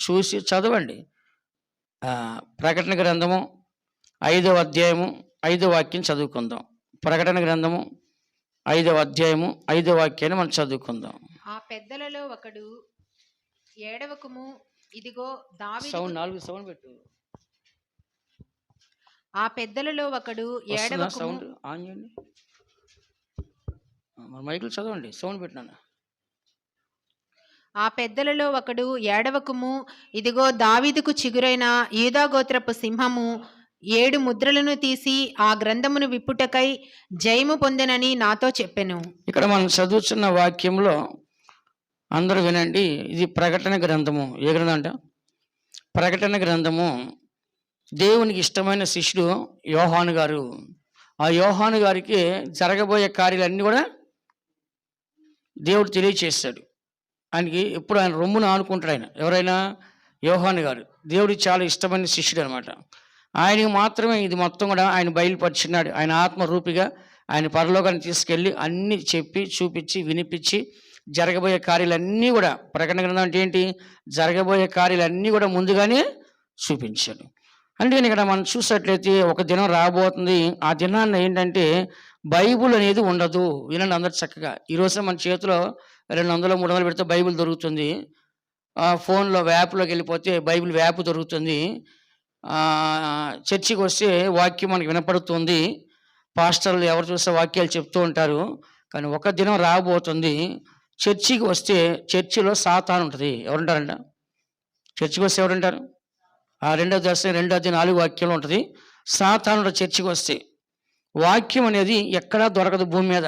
చూసి చదవండి. ప్రకటన గ్రంథము 5వ అధ్యాయము 5వ వాక్యం చదువుకుందాం. ప్రకటన గ్రంథము 5వ అధ్యాయము 5వ వాక్యాన్ని మనం చదువుకుందాం. ఆ పెద్దలలో ఒకడు, ఏడవకుము, ఇదిగో దావీదు. సౌండ్ 4 సౌండ్ పెట్టు. ఆ పెద్దలలో ఒకడు, ఏడవకుము. సౌండ్ ఆన్ చేయండి. మైకులు చదవండి, సౌండ్ పెట్టినాను. ఆ పెద్దలలో ఒకడు, ఏడవకుము, ఇదిగో దావీదుకు చిగురైన యూదా గోత్రపు సింహము 7 ముద్రలను తీసి ఆ గ్రంథమును విప్పుటకై జయము పొందెనని నాతో చెప్పెను. ఇక్కడ మనం చదువుతున్న వాక్యంలో అందరూ వినండి. ఇది ప్రకటన గ్రంథము. ఏ గ్రంథం అంట? ప్రకటన గ్రంథము. దేవునికి ఇష్టమైన శిష్యుడు యోహాను గారు. ఆ యోహాను గారికి జరగబోయే కార్యాలన్నీ కూడా దేవుడు తెలియచేస్తాడు. ఆయనకి ఎప్పుడు ఆయన రొమ్మును ఆనుకుంటాడు. ఆయన ఎవరైనా యోహాను గారు దేవుడికి చాలా ఇష్టమైన శిష్యుడు అనమాట. ఆయనకి మాత్రమే ఇది మొత్తం కూడా ఆయన బయలుపరిచినాడు. ఆయన ఆత్మరూపిగా ఆయన పరలోకాన్ని తీసుకెళ్ళి అన్నీ చెప్పి చూపించి వినిపించి జరగబోయే కార్యాలన్నీ కూడా, ప్రకటన గ్రంథం అంటే ఏంటి, జరగబోయే కార్యాలన్నీ కూడా ముందుగానే చూపించాడు. అంటే ఇక్కడ మనం చూసినట్లయితే ఒక దినం రాబోతుంది. ఆ దినాన్ని ఏంటంటే బైబుల్ అనేది ఉండదు. వినండి అందరు చక్కగా. ఈరోజు మన చేతిలో 200 300 పెడితే బైబిల్ దొరుకుతుంది. ఫోన్లో యాప్లోకి వెళ్ళిపోతే బైబిల్ యాప్ దొరుకుతుంది. చర్చికి వస్తే వాక్యం మనకి వినపడుతుంది. పాస్టర్లు ఎవరు చూస్తే వాక్యాలు చెప్తూ ఉంటారు. కానీ ఒక దినం రాబోతుంది, చర్చికి వస్తే చర్చిలో సాతాను ఉంటుంది. ఎవరుంటారంట? చర్చికి వస్తే ఎవరుంటారు? 2వ దర్శనం 2వ అధ్యాయం 4వ వాక్యంలో ఉంటుంది. సాతాను చర్చికి వస్తే వాక్యం అనేది ఎక్కడా దొరకదు భూమి మీద.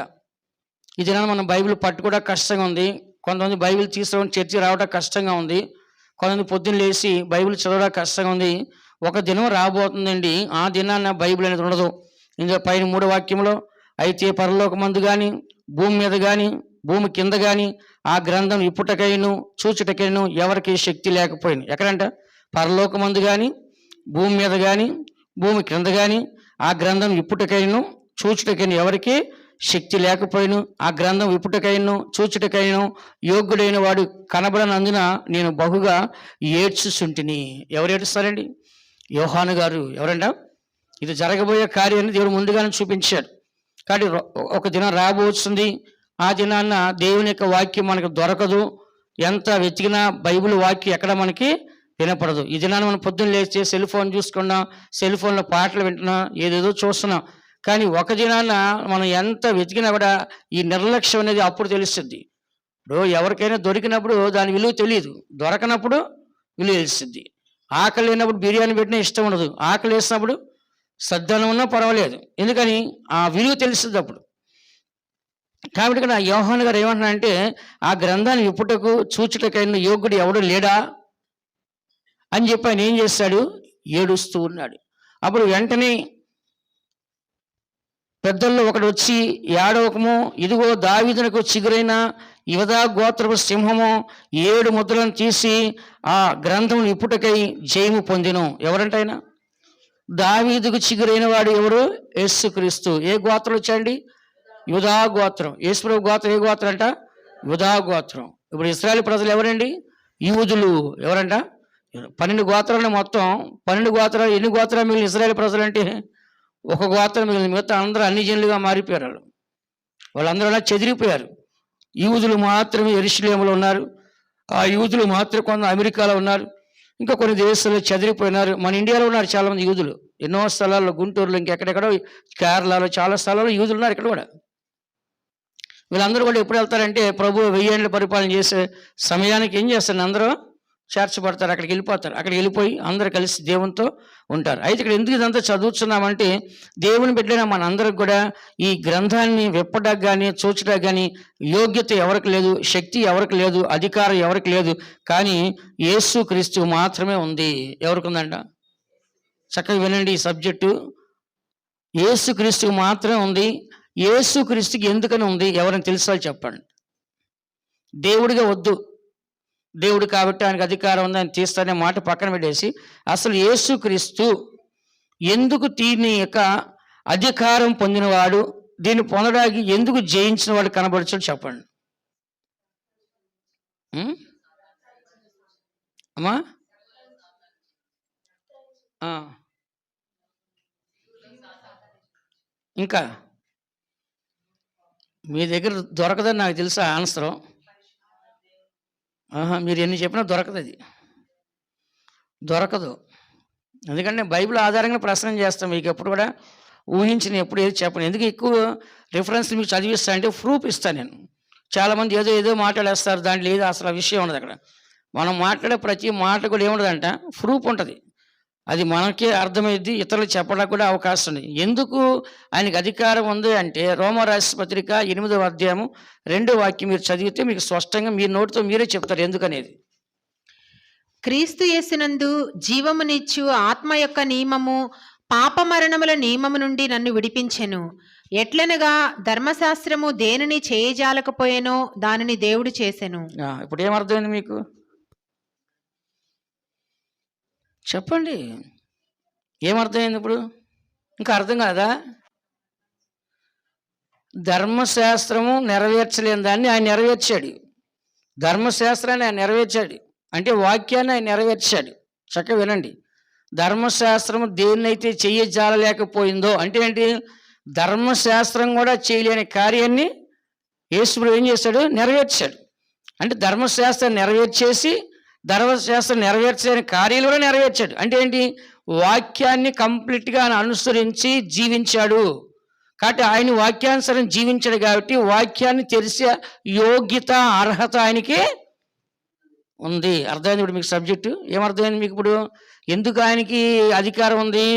ఈ దినాన్ని మనం బైబిల్ పట్టుకోవడం కష్టంగా ఉంది. కొంతమంది బైబిల్ తీసుకుని చర్చి రావడం కష్టంగా ఉంది. కొంతమంది పొద్దున్న లేచి బైబిల్ చదవడం కష్టంగా ఉంది. ఒక దినం రాబోతుందండి, ఆ దినాన్న బైబిల్ అనేది ఉండదు. ఇందులో పైన 3వ వాక్యంలో, అయితే పరలోకమందు కానీ భూమి మీద కానీ భూమి కింద కానీ ఆ గ్రంథం ఇప్పుటకైను చూచుటకైను ఎవరికి శక్తి లేకపోయింది. ఎక్కడంట? పరలోకమందు కానీ భూమి మీద కానీ భూమి కింద కానీ ఆ గ్రంథం ఇప్పుటకైను చూచుటకైను ఎవరికి శక్తి లేకపోయిను. ఆ గ్రంథం విప్పుటకైను చూచుటకైను యోగ్యుడైన వాడు కనబడనందున నేను బహుగా ఏడ్చుచుంటిని. ఎవరు ఏడుస్తారండి? యోహాను గారు. ఎవరంట? ఇది జరగబోయే కార్యాన్ని దేవుడు ముందుగానే చూపించాడు. కాబట్టి ఒక దినం రాబోతుంది. ఆ దినాన్న దేవుని యొక్క వాక్యం మనకు దొరకదు. ఎంత వెతికినా బైబిల్ వాక్యం ఎక్కడ మనకి వినపడదు. ఈ దినాన్ని మనం పొద్దున్న లేస్తే సెల్ ఫోన్ చూసుకున్నాం, సెల్ ఫోన్లో పాటలు వింటున్నాం, ఏదేదో చూస్తున్నాం. కానీ ఒక దినాన్న మనం ఎంత వెతికినా కూడా ఈ నిర్లక్ష్యం అనేది అప్పుడు తెలుస్తుంది. ఇప్పుడు ఎవరికైనా దొరికినప్పుడు దాని విలువ తెలియదు, దొరకనప్పుడు విలువ తెలుస్తుంది. ఆకలి లేనప్పుడు బిర్యానీ పెట్టినా ఇష్టం ఉండదు, ఆకలి వేసినప్పుడు సద్దనం ఉన్నా పర్వాలేదు. ఎందుకని? ఆ విలువ తెలుస్తుంది అప్పుడు. కాబట్టి ఇక్కడ యోహాను గారు ఏమంటున్నారంటే, ఆ గ్రంథాన్ని ఇప్పుటకు చూచుటకైన యోగ్యుడు ఎవడు లేడా అని చెప్పి ఆయన ఏం చేస్తాడు? ఏడుస్తూ ఉన్నాడు. అప్పుడు వెంటనే పెద్దల్లో ఒకడు వచ్చి, ఏడవకము, ఇదిగో దావీదునకు చిగురైన యూదా గోత్రపు సింహము 7 ముద్రలను తీసి ఆ గ్రంథం ఇప్పుటకై జయము పొందెను. ఎవరంట ఆయన? దావీదుకు చిగురైన వాడు ఎవరు? యేసుక్రీస్తు. ఏ గోత్రం వచ్చాయండి? యూదా గోత్రం. యేసుప్రభు గోత్రం ఏ గోత్రం అంట? యూదా గోత్రం. ఇప్పుడు ఇశ్రాయేలు ప్రజలు ఎవరండి? యూదులు. ఎవరంట? 12 గోత్రాలు మొత్తం. 12 గోత్రాలు. ఎన్ని గోత్రాలు మిగిలిన ఇశ్రాయేలు ప్రజలు అంటే? ఒక గోత్రం మిగిలిన. మిగతా అందరూ అన్ని జనులుగా మారిపోయారు. వాళ్ళందరూ అలా చెదిరిపోయారు. యూదులు మాత్రమే యెరూషలేములో ఉన్నారు. ఆ యూదులు మాత్రం కొంత అమెరికాలో ఉన్నారు, ఇంకా కొన్ని దేశాల్లో చెదిరిపోయినారు. మన ఇండియాలో ఉన్నారు చాలామంది యూదులు. ఎన్నో స్థలాల్లో, గుంటూరులో, ఇంకెక్కడెక్కడో, కేరళలో చాలా స్థలాల్లో యూదులు ఉన్నారు. ఇక్కడ కూడా వీళ్ళందరూ కూడా ఎప్పుడు వెళ్తారంటే, ప్రభు 1000 ఏళ్ళ పరిపాలన చేసే సమయానికి ఏం చేస్తారు? అందరూ చేర్చబడతారు, అక్కడికి వెళ్ళిపోతారు. అక్కడికి వెళ్ళిపోయి అందరూ కలిసి దేవునితో ఉంటారు. అయితే ఇక్కడ ఎందుకు ఇదంతా చదువుతున్నామంటే, దేవుని బిడ్డైన మనందరికి కూడా ఈ గ్రంథాన్ని విప్పడానికి కానీ చూచడానికి కానీ యోగ్యత ఎవరికి లేదు, శక్తి ఎవరికి లేదు, అధికారం ఎవరికి లేదు. కానీ యేసుక్రీస్తు మాత్రమే ఉంది. ఎవరికి ఉందంట? చక్కగా వినండి ఈ సబ్జెక్టు. యేసుక్రీస్తు మాత్రమే ఉంది. యేసుక్రీస్తుకి ఎందుకని ఉంది? ఎవరైనా తెలుసా చెప్పండి. దేవుడిగా వద్దు, దేవుడు కాబట్టి ఆయనకు అధికారం ఉంది, ఆయన తీస్తానే మాట పక్కన పెట్టేసి, అసలు యేసుక్రీస్తు ఎందుకు దీని యొక్క అధికారం పొందినవాడు, దీన్ని పొందడానికి ఎందుకు జయించిన వాడు కనబడుచు చెప్పండి. అమ్మా ఇంకా మీ దగ్గర దొరకదని నాకు తెలుసా ఆన్సరు. మీరు ఎన్ని చెప్పినా దొరకదు, అది దొరకదు. ఎందుకంటే బైబిల్ ఆధారంగా ప్రశ్న చేస్తాం. మీకు ఎప్పుడు కూడా ఊహించిన ఎప్పుడు ఏది చెప్పను. ఎందుకు ఎక్కువ రిఫరెన్స్ మీకు చదివిస్తా అంటే ప్రూఫ్ ఇస్తాను నేను. చాలామంది ఏదో ఏదో మాట్లాడేస్తారు, దాంట్లో ఏదో అసలు ఆ విషయం ఉండదు. అక్కడ మనం మాట్లాడే ప్రతి మాట కూడా ఏముండదంట, ప్రూఫ్ ఉంటుంది. అది మనకే అర్థమైద్ది, ఇతరులకు చెప్పడానికి కూడా అవకాశం ఉంది. ఎందుకు ఆయనకు అధికారం ఉంది అంటే రోమరాసి పత్రిక 8వ అధ్యాయం 2వ వాక్యం మీరు చదివితే మీకు స్పష్టంగా మీ నోటితో మీరే చెప్తారు ఎందుకనేది. క్రీస్తు యేసునందు జీవమునిచ్చు ఆత్మ యొక్క నియమము పాప మరణముల నియమము నుండి నన్ను విడిపించెను. ఎట్లనగా ధర్మశాస్త్రము దేనిని చేయజాలకపోయేనో దానిని దేవుడు చేసెను. ఇప్పుడు ఏమర్థమైంది మీకు చెప్పండి, ఏమర్థమైంది ఇప్పుడు? ఇంకా అర్థం కాదా? ధర్మశాస్త్రము నెరవేర్చలేని దాన్ని ఆయన నెరవేర్చాడు. ధర్మశాస్త్రాన్ని ఆయన నెరవేర్చాడు అంటే వాక్యాన్ని ఆయన నెరవేర్చాడు. చక్కగా వినండి. ధర్మశాస్త్రము దేన్నైతే చెయ్యజాలలేకపోయిందో అంటే ఏంటి? ధర్మశాస్త్రం కూడా చేయలేని కార్యాన్ని యేసు ఏం చేశాడు? నెరవేర్చాడు. అంటే ధర్మశాస్త్రాన్ని నెరవేర్చేసి ధర్మశాస్త్రం నెరవేర్చలేని కార్యాలు కూడా నెరవేర్చాడు. అంటే ఏంటి? వాక్యాన్ని కంప్లీట్గా ఆయన అనుసరించి జీవించాడు. కాబట్టి ఆయన వాక్యానుసరం జీవించాడు కాబట్టి వాక్యాన్ని తెలిసే యోగ్యత అర్హత ఆయనకి ఉంది. అర్థమైంది ఇప్పుడు మీకు సబ్జెక్టు? ఏమర్థమైంది మీకు ఇప్పుడు? ఎందుకు ఆయనకి అధికారం ఉంది?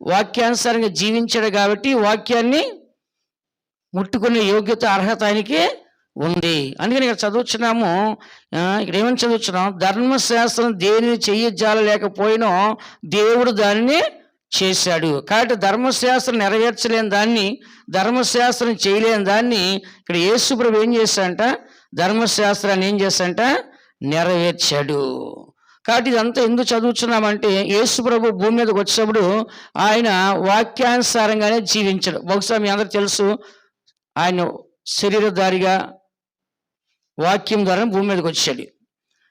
వాక్యానుసారంగా జీవించాడు కాబట్టి వాక్యాన్ని ముట్టుకునే యోగ్యత అర్హత ఆయనకి ఉంది. అందుకని ఇక్కడ చదువుతున్నాము, ఇక్కడ ఏమని చదువుతున్నాం? ధర్మశాస్త్రం దేనిని చెయ్యజాలలేకపోయినో దేవుడు దానిని చేశాడు. కాబట్టి ధర్మశాస్త్రం నెరవేర్చలేని దాన్ని, ధర్మశాస్త్రం చేయలేని దాన్ని ఇక్కడ యేసు ప్రభు ఏం చేశాడంట? ధర్మశాస్త్రాన్ని ఏం చేశాడంట? నెరవేర్చాడు. కాబట్టి ఇదంతా ఎందుకు చదువుతున్నామంటే యేసు ప్రభు భూమి మీదకి వచ్చినప్పుడు ఆయన వాక్యానుసారంగానే జీవించాడు. బహుశా మీ అందరికి తెలుసు, ఆయన శరీరధారిగా వాక్యం ద్వారా భూమి మీదకి వచ్చాడు.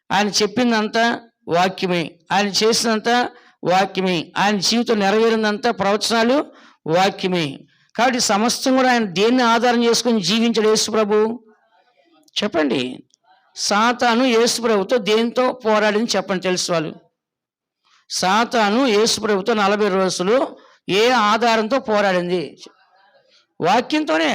ఆయన చెప్పిందంతా వాక్యమే, ఆయన చేసినంత వాక్యమే, ఆయన జీవితం నెరవేరిందంతా ప్రవచనాలు వాక్యమే. కాబట్టి సమస్తం కూడా ఆయన దేన్ని ఆధారం చేసుకుని జీవించాడు యేసు ప్రభు? చెప్పండి. సాతాను యేసు ప్రభుతో దేంతో పోరాడింది చెప్పండి తెలుసు వాళ్ళు. సాతాను యేసు ప్రభుతో 40 రోజులు ఏ ఆధారంతో పోరాడింది? వాక్యంతోనే.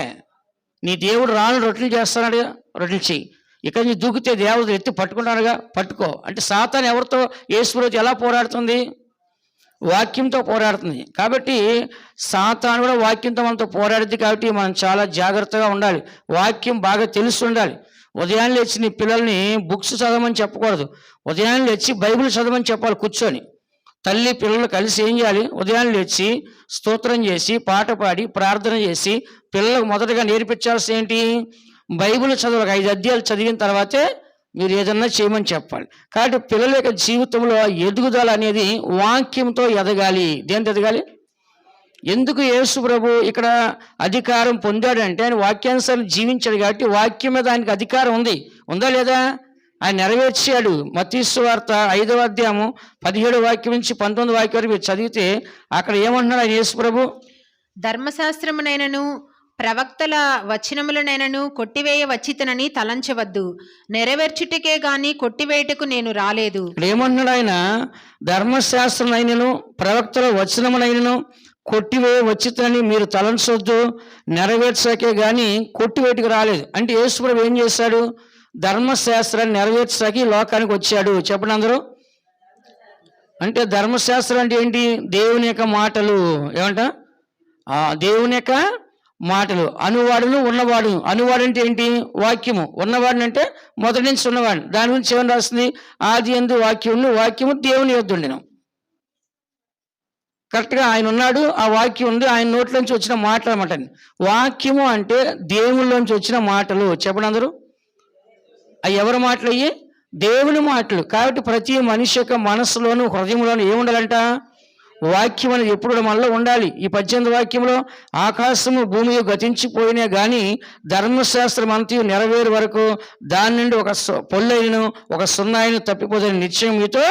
నీ దేవుడు రాను రొట్టెలు చేస్తున్నాడుగా, రొట్టెలు చెయ్యి. ఇక్కడ నీ దూకితే దేవుడు ఎత్తి పట్టుకుంటాడుగా, పట్టుకో అంటే. సాతాను ఎవరితో యేసు ప్రభుతో ఎలా పోరాడుతుంది? వాక్యంతో పోరాడుతుంది. కాబట్టి సాతాను కూడా వాక్యంతో మనతో పోరాడుద్ది. కాబట్టి మనం చాలా జాగ్రత్తగా ఉండాలి, వాక్యం బాగా తెలిసి ఉండాలి. ఉదయాన్నే లేచి నీ పిల్లల్ని బుక్స్ చదవమని చెప్పకూడదు, ఉదయాన్నే లేచి బైబిల్ చదవమని చెప్పాలి. కూర్చొని తల్లి పిల్లలు కలిసి ఏం చేయాలి? ఉదయాన్నే లేచి స్తోత్రం చేసి పాట పాడి ప్రార్థన చేసి పిల్లలకు మొదటగా నేర్పించాల్సి ఏంటి? బైబిల్ చదవాలి. 5 అధ్యాయాలు చదివిన తర్వాతే మీరు ఏదన్నా చేయమని చెప్పాలి. కాబట్టి పిల్లల యొక్క జీవితంలో ఎదుగుదల అనేది వాక్యంతో ఎదగాలి. దేంతో ఎదగాలి? ఎందుకు యేసు ప్రభు ఇక్కడ అధికారం పొందాడంటే ఆయన వాక్యానుసారం జీవించాడు కాబట్టి వాక్యం మీద ఆయనకు అధికారం ఉంది. ఉందా లేదా? ఆయన నెరవేర్చాడు. మత్తయి సువార్త 5వ అధ్యాయం 17వ వాక్యం నుంచి 19వ వాక్యం వరకు మీరు చదివితే అక్కడ ఏమంటున్నాడు ఆయన యేసు ప్రభు? ధర్మశాస్త్రమునైనను ప్రవక్తల వచనములనైనను కొట్టివేయ వచ్చితనని తలంచవద్దు, నెరవేర్చుటకే గాని కొట్టివేయటకు నేను రాలేదు. ఏమన్నాడు ఆయన? ధర్మశాస్త్రమైనను ప్రవక్తల వచనమునైనను కొట్టివేయ వచ్చితనని మీరు తలంచొద్దు, నెరవేర్చకే గాని కొట్టివేయటకు రాలేదు. అంటే యేసు ప్రభు ఏం చేశాడు? ధర్మశాస్త్రాన్ని నెరవేర్చడానికి లోకానికి వచ్చాడు. చెప్పండి అందరూ. అంటే ధర్మశాస్త్రం అంటే ఏంటి? దేవుని యొక్క మాటలు. ఏమంట? దేవుని యొక్క మాటలు. అనువాడును ఉన్నవాడు. అనువాడు అంటే ఏంటి? వాక్యము. ఉన్నవాడిని అంటే మొదటి నుంచి ఉన్నవాడిని. దాని గురించి ఏమని రాస్తుంది? ఆది యందు వాక్యమును, వాక్యము దేవుని యొద్ద ఉండెను. కరెక్ట్గా ఆయన ఉన్నాడు, ఆ వాక్యం ఉంది, ఆయన నోట్లోంచి వచ్చిన మాటలు అన్నమాట. వాక్యము అంటే దేవుళ్ళలోంచి వచ్చిన మాటలు. చెప్పండి అందరూ. అవి ఎవరి మాటలు? అయ్యి దేవుని మాటలు. కాబట్టి ప్రతి మనిషి యొక్క మనసులోను హృదయంలోను ఏముండాలంట? వాక్యం అనేది ఎప్పుడు కూడా మనలో ఉండాలి. ఈ 18వ వాక్యంలో ఆకాశము భూమి గతించిపోయినా కానీ ధర్మశాస్త్రం అంతయు నెరవేరు వరకు దాని నుండి ఒక పొల్లైనను ఒక సున్నాయిను తప్పిపోదని నిశ్చయం మీతో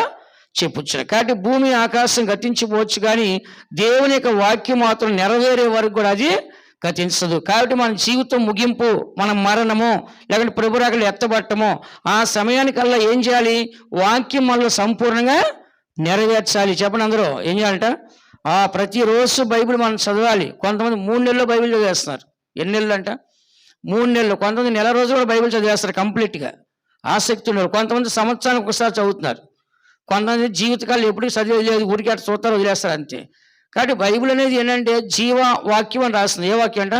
చెప్పుచ్చును. కాబట్టి భూమి ఆకాశం గతించిపోవచ్చు, కానీ దేవుని యొక్క వాక్యం మాత్రం నెరవేరే వరకు కూడా అది గతించదు. కాబట్టి మన జీవితం ముగింపు, మన మరణము, లేకుంటే ప్రభురాకలు ఎత్తబట్టము, ఆ సమయానికల్లా ఏం చేయాలి? వాక్యం మనలో సంపూర్ణంగా నెరవేర్చాలి. చెప్పండి అందరూ ఏం చేయాలంట? ప్రతిరోజు బైబిల్ మనం చదవాలి. కొంతమంది 3 నెలల్లో బైబిల్ చదివేస్తున్నారు. ఎన్ని నెలలు అంట? 3 నెలలు. కొంతమంది నెల రోజులు కూడా బైబిల్ చదివేస్తారు కంప్లీట్గా, ఆసక్తి ఉన్నారు. కొంతమంది సంవత్సరానికి ఒకసారి చదువుతున్నారు. కొంతమంది జీవితకాలం ఎప్పుడు చదివేది లేదు, ఊరికి అట్లా చూస్తారు, వదిలేస్తారు అంతే. కాబట్టి బైబిల్ అనేది ఏంటంటే జీవవాక్యం అని రాస్తుంది. ఏ వాక్యం అంట?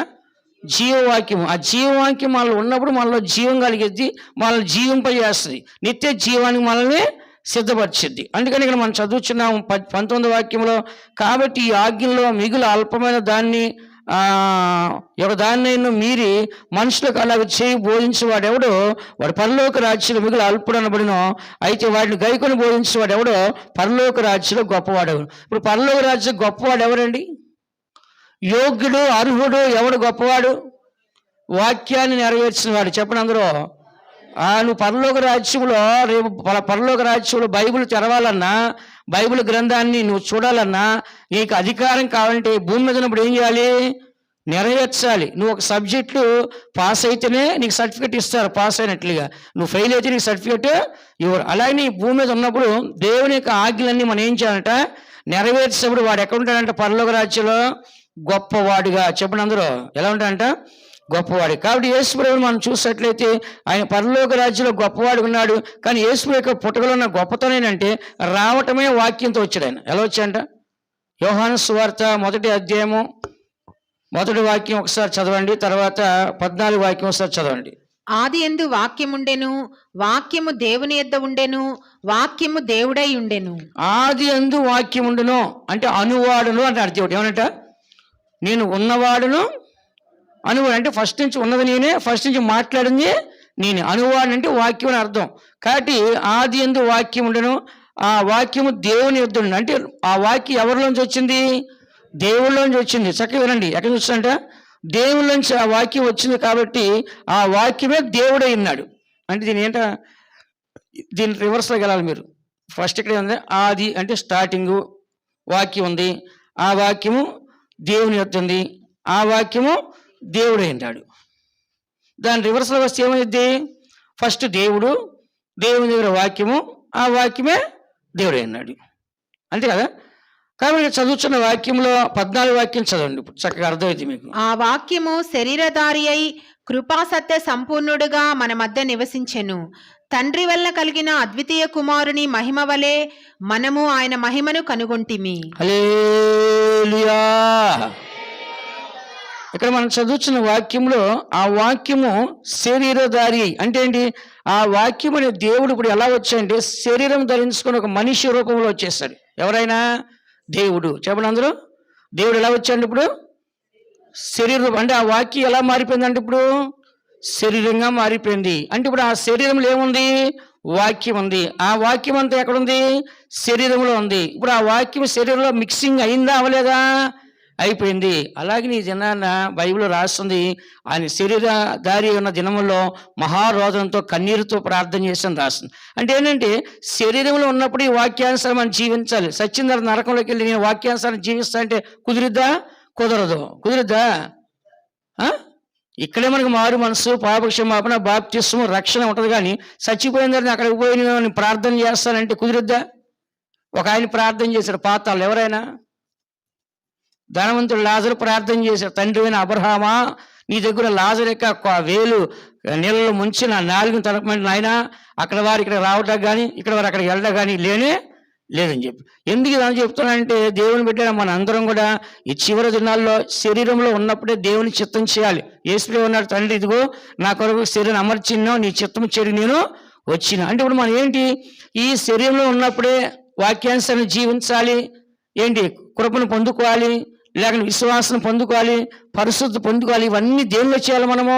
జీవవాక్యం. ఆ జీవవాక్యం మనలో ఉన్నప్పుడు మనలో జీవం కలిగిద్ది, మనల్ని జీవింపజేస్తుంది, నిత్య జీవానికి మనల్ని సిద్ధపరిచిద్ది. అందుకని ఇక్కడ మనం చదువుచున్నాము 19వ వాక్యంలో, కాబట్టి ఈ ఆజ్ఞలో మిగులు అల్పమైన దాన్ని దాన్ని మీరి మనుషులకు అలాగ చేయి బోధించేవాడు ఎవడో వాడు పరలోక రాజ్యంలో మిగులు అల్పుడు అనబడినో, అయితే వాడిని గైకొని బోధించేవాడు ఎవడో పరలోక రాజ్యంలో గొప్పవాడు. ఇప్పుడు పరలోక రాజ్యం గొప్పవాడు ఎవరండి? యోగ్యుడు, అర్హుడు. ఎవడు గొప్పవాడు? వాక్యాన్ని నెరవేర్చిన వాడు. చెప్పండి అందరూ. నువ్వు పరలోక రాజ్యంలో, రేపు పరలోక రాజ్యంలో బైబిల్ తెరవాలన్నా, బైబిల్ గ్రంథాన్ని నువ్వు చూడాలన్నా, నీకు అధికారం కావాలంటే భూమి మీద ఉన్నప్పుడు ఏం చేయాలి? నెరవేర్చాలి. నువ్వు ఒక సబ్జెక్టు పాస్ అయితేనే నీకు సర్టిఫికేట్ ఇస్తారు, పాస్ అయినట్లుగా. నువ్వు ఫెయిల్ అయితే నీకు సర్టిఫికేట్ ఇవ్వరు. అలాగే నీ భూమి మీద ఉన్నప్పుడు దేవుని యొక్క ఆజ్ఞలన్నీ మనం ఏం చేయాలంట? నెరవేర్చినప్పుడు వాడు ఎక్కడ ఉంటాడంట? పరలోక రాజ్యంలో గొప్పవాడుగా. చెప్పండి అందరూ. ఎలా ఉంటాడంట? గొప్పవాడు. కాబట్టి యేసుప్రభుని మనం చూసినట్లయితే ఆయన పరలోక రాజ్యంలో గొప్పవాడు ఉన్నాడు. కానీ యేసు యొక్క పుట్టకలో ఉన్న గొప్పతనం ఏంటంటే రావటమే వాక్యంతో వచ్చాడు ఆయన. ఎలా వచ్చాడంట? యోహాను సువార్త 1వ అధ్యాయము 1వ వాక్యం ఒకసారి చదవండి, తర్వాత 14వ వాక్యం ఒకసారి చదవండి. ఆదియందు వాక్యముండెను, వాక్యము దేవుని యొద్ద ఉండెను, వాక్యము దేవుడై ఉండెను. ఆదియందు వాక్యం ఉండెను అంటే అనువాడును అంటే అర్థం. ఏమనంట? నేను ఉన్నవాడును, అనువాడు అంటే ఫస్ట్ నుంచి ఉన్నది నేనే, ఫస్ట్ నుంచి మాట్లాడింది నేనే. అనువాడు అంటే వాక్యం అని అర్థం. కాబట్టి ఆదియందు వాక్యం ఉండెను, ఆ వాక్యము దేవుని యొద్ద ఉండెను. అంటే ఆ వాక్యం ఎవరిలోంచి వచ్చింది? దేవుళ్ళలోంచి వచ్చింది. చక్కగా వినండి. ఎక్కడి నుంచి వచ్చిందంట? దేవుళ్ళలోంచి ఆ వాక్యం వచ్చింది. కాబట్టి ఆ వాక్యమే దేవుడై ఉన్నాడు. అంటే దీని రివర్స్లోకి వెళ్ళాలి మీరు. ఫస్ట్ ఇక్కడ ఉంది ఆది అంటే స్టార్టింగు వాక్యం ఉంది, ఆ వాక్యము దేవుని యొద్ద ఉంది, ఆ వాక్యము దేవుడు అయినాడు. దాని రివర్స్లో వస్తే ఏమైంది? ఫస్ట్ దేవుడు, దేవుని దగ్గర వాక్యము, ఆ వాక్యమే దేవుడు అయినాడు. అంతే కదా? కాబట్టి చదువుతున్న వాక్యంలో 14వ వాక్యం చదవండి. ఇప్పుడు చక్కగా అర్థమైంది మీకు. ఆ వాక్యము శరీరధారి అయి కృపాసత్య సంపూర్ణుడుగా మన మధ్య నివసించెను. తండ్రి వల్ల కలిగిన అద్వితీయ కుమారుని మహిమ వలె మనము ఆయన మహిమను కనుగొంటిమి. హల్లెలూయా. ఇక్కడ మనం చదువుతున్న వాక్యంలో ఆ వాక్యము శరీరధారి అంటే ఏంటి? ఆ వాక్యం అనే దేవుడు ఇప్పుడు ఎలా వచ్చాయంటే శరీరం ధరించుకొని ఒక మనిషి రూపంలో వచ్చేస్తాడు. ఎవరైనా దేవుడు. చెప్పండి అందరూ. దేవుడు ఎలా వచ్చాడు? ఇప్పుడు శరీరం. అంటే ఆ వాక్యం ఎలా మారిపోయిందంటే ఇప్పుడు శరీరంగా మారిపోయింది. అంటే ఇప్పుడు ఆ శరీరంలో ఏముంది? వాక్యం ఉంది. ఆ వాక్యం అంతా ఎక్కడుంది? శరీరంలో ఉంది. ఇప్పుడు ఆ వాక్యం శరీరంలో మిక్సింగ్ అయిందా అవలేదా? అయిపోయింది. అలాగే నీ దినాన్న బైబిల్ రాస్తుంది, ఆయన శరీరధారి ఉన్న దినములో మహారోదనంతో కన్నీరుతో ప్రార్థన చేసి రాస్తుంది. అంటే ఏంటంటే శరీరంలో ఉన్నప్పుడు ఈ వాక్యానుసారం మనం జీవించాలి. సచ్చిందర నరకంలోకి వెళ్ళి నేను వాక్యానుసారం జీవిస్తా అంటే కుదిరిద్దా? కుదరదు. కుదిరిద్దా? ఇక్కడే మనకు మారు మనసు, పాపక్షమాపణ, బాప్తిస్మం, రక్షణ ఉంటుంది. కానీ చచ్చిపోయిన తర్వాత అక్కడికి పోయి నేను ప్రార్థన చేస్తానంటే కుదిరిద్దా? ఒక ఆయన ప్రార్థన చేశాడు పాతాళం. ఎవరైనా ధనవంతుడు లాజరు ప్రార్థన చేశాడు, తండ్రి అయిన అబ్రహామా, నీ దగ్గర లాజరు యొక్క వేలు నీళ్ళలో ముంచి నా 4 తలపమంటే నాయన అక్కడ వారు ఇక్కడ రావడానికి కానీ ఇక్కడ వారు అక్కడికి వెళ్ళడం కానీ లేదని చెప్పి. ఎందుకు ఇలా చెప్తున్నానంటే దేవుని బిడ్డ మన అందరం కూడా ఈ చివరి దినాల్లో శరీరంలో ఉన్నప్పుడే దేవుని చిత్తం చేయాలి. యేసుప్రభువు ఉన్నాడు, తండ్రి ఇదిగో నా కొరకు శరీరం అమర్చిన్నావు, నీ చిత్తం చేరి నేను వచ్చిన. అంటే ఇప్పుడు మనం ఏంటి? ఈ శరీరంలో ఉన్నప్పుడే వాక్యానుసారం జీవించాలి. ఏంటి? కృపను పొందుకోవాలి, లేకపోతే విశ్వాసం పొందుకోవాలి, పరిశుద్ధి పొందుకోవాలి. ఇవన్నీ దేనిలో చేయాలి? మనము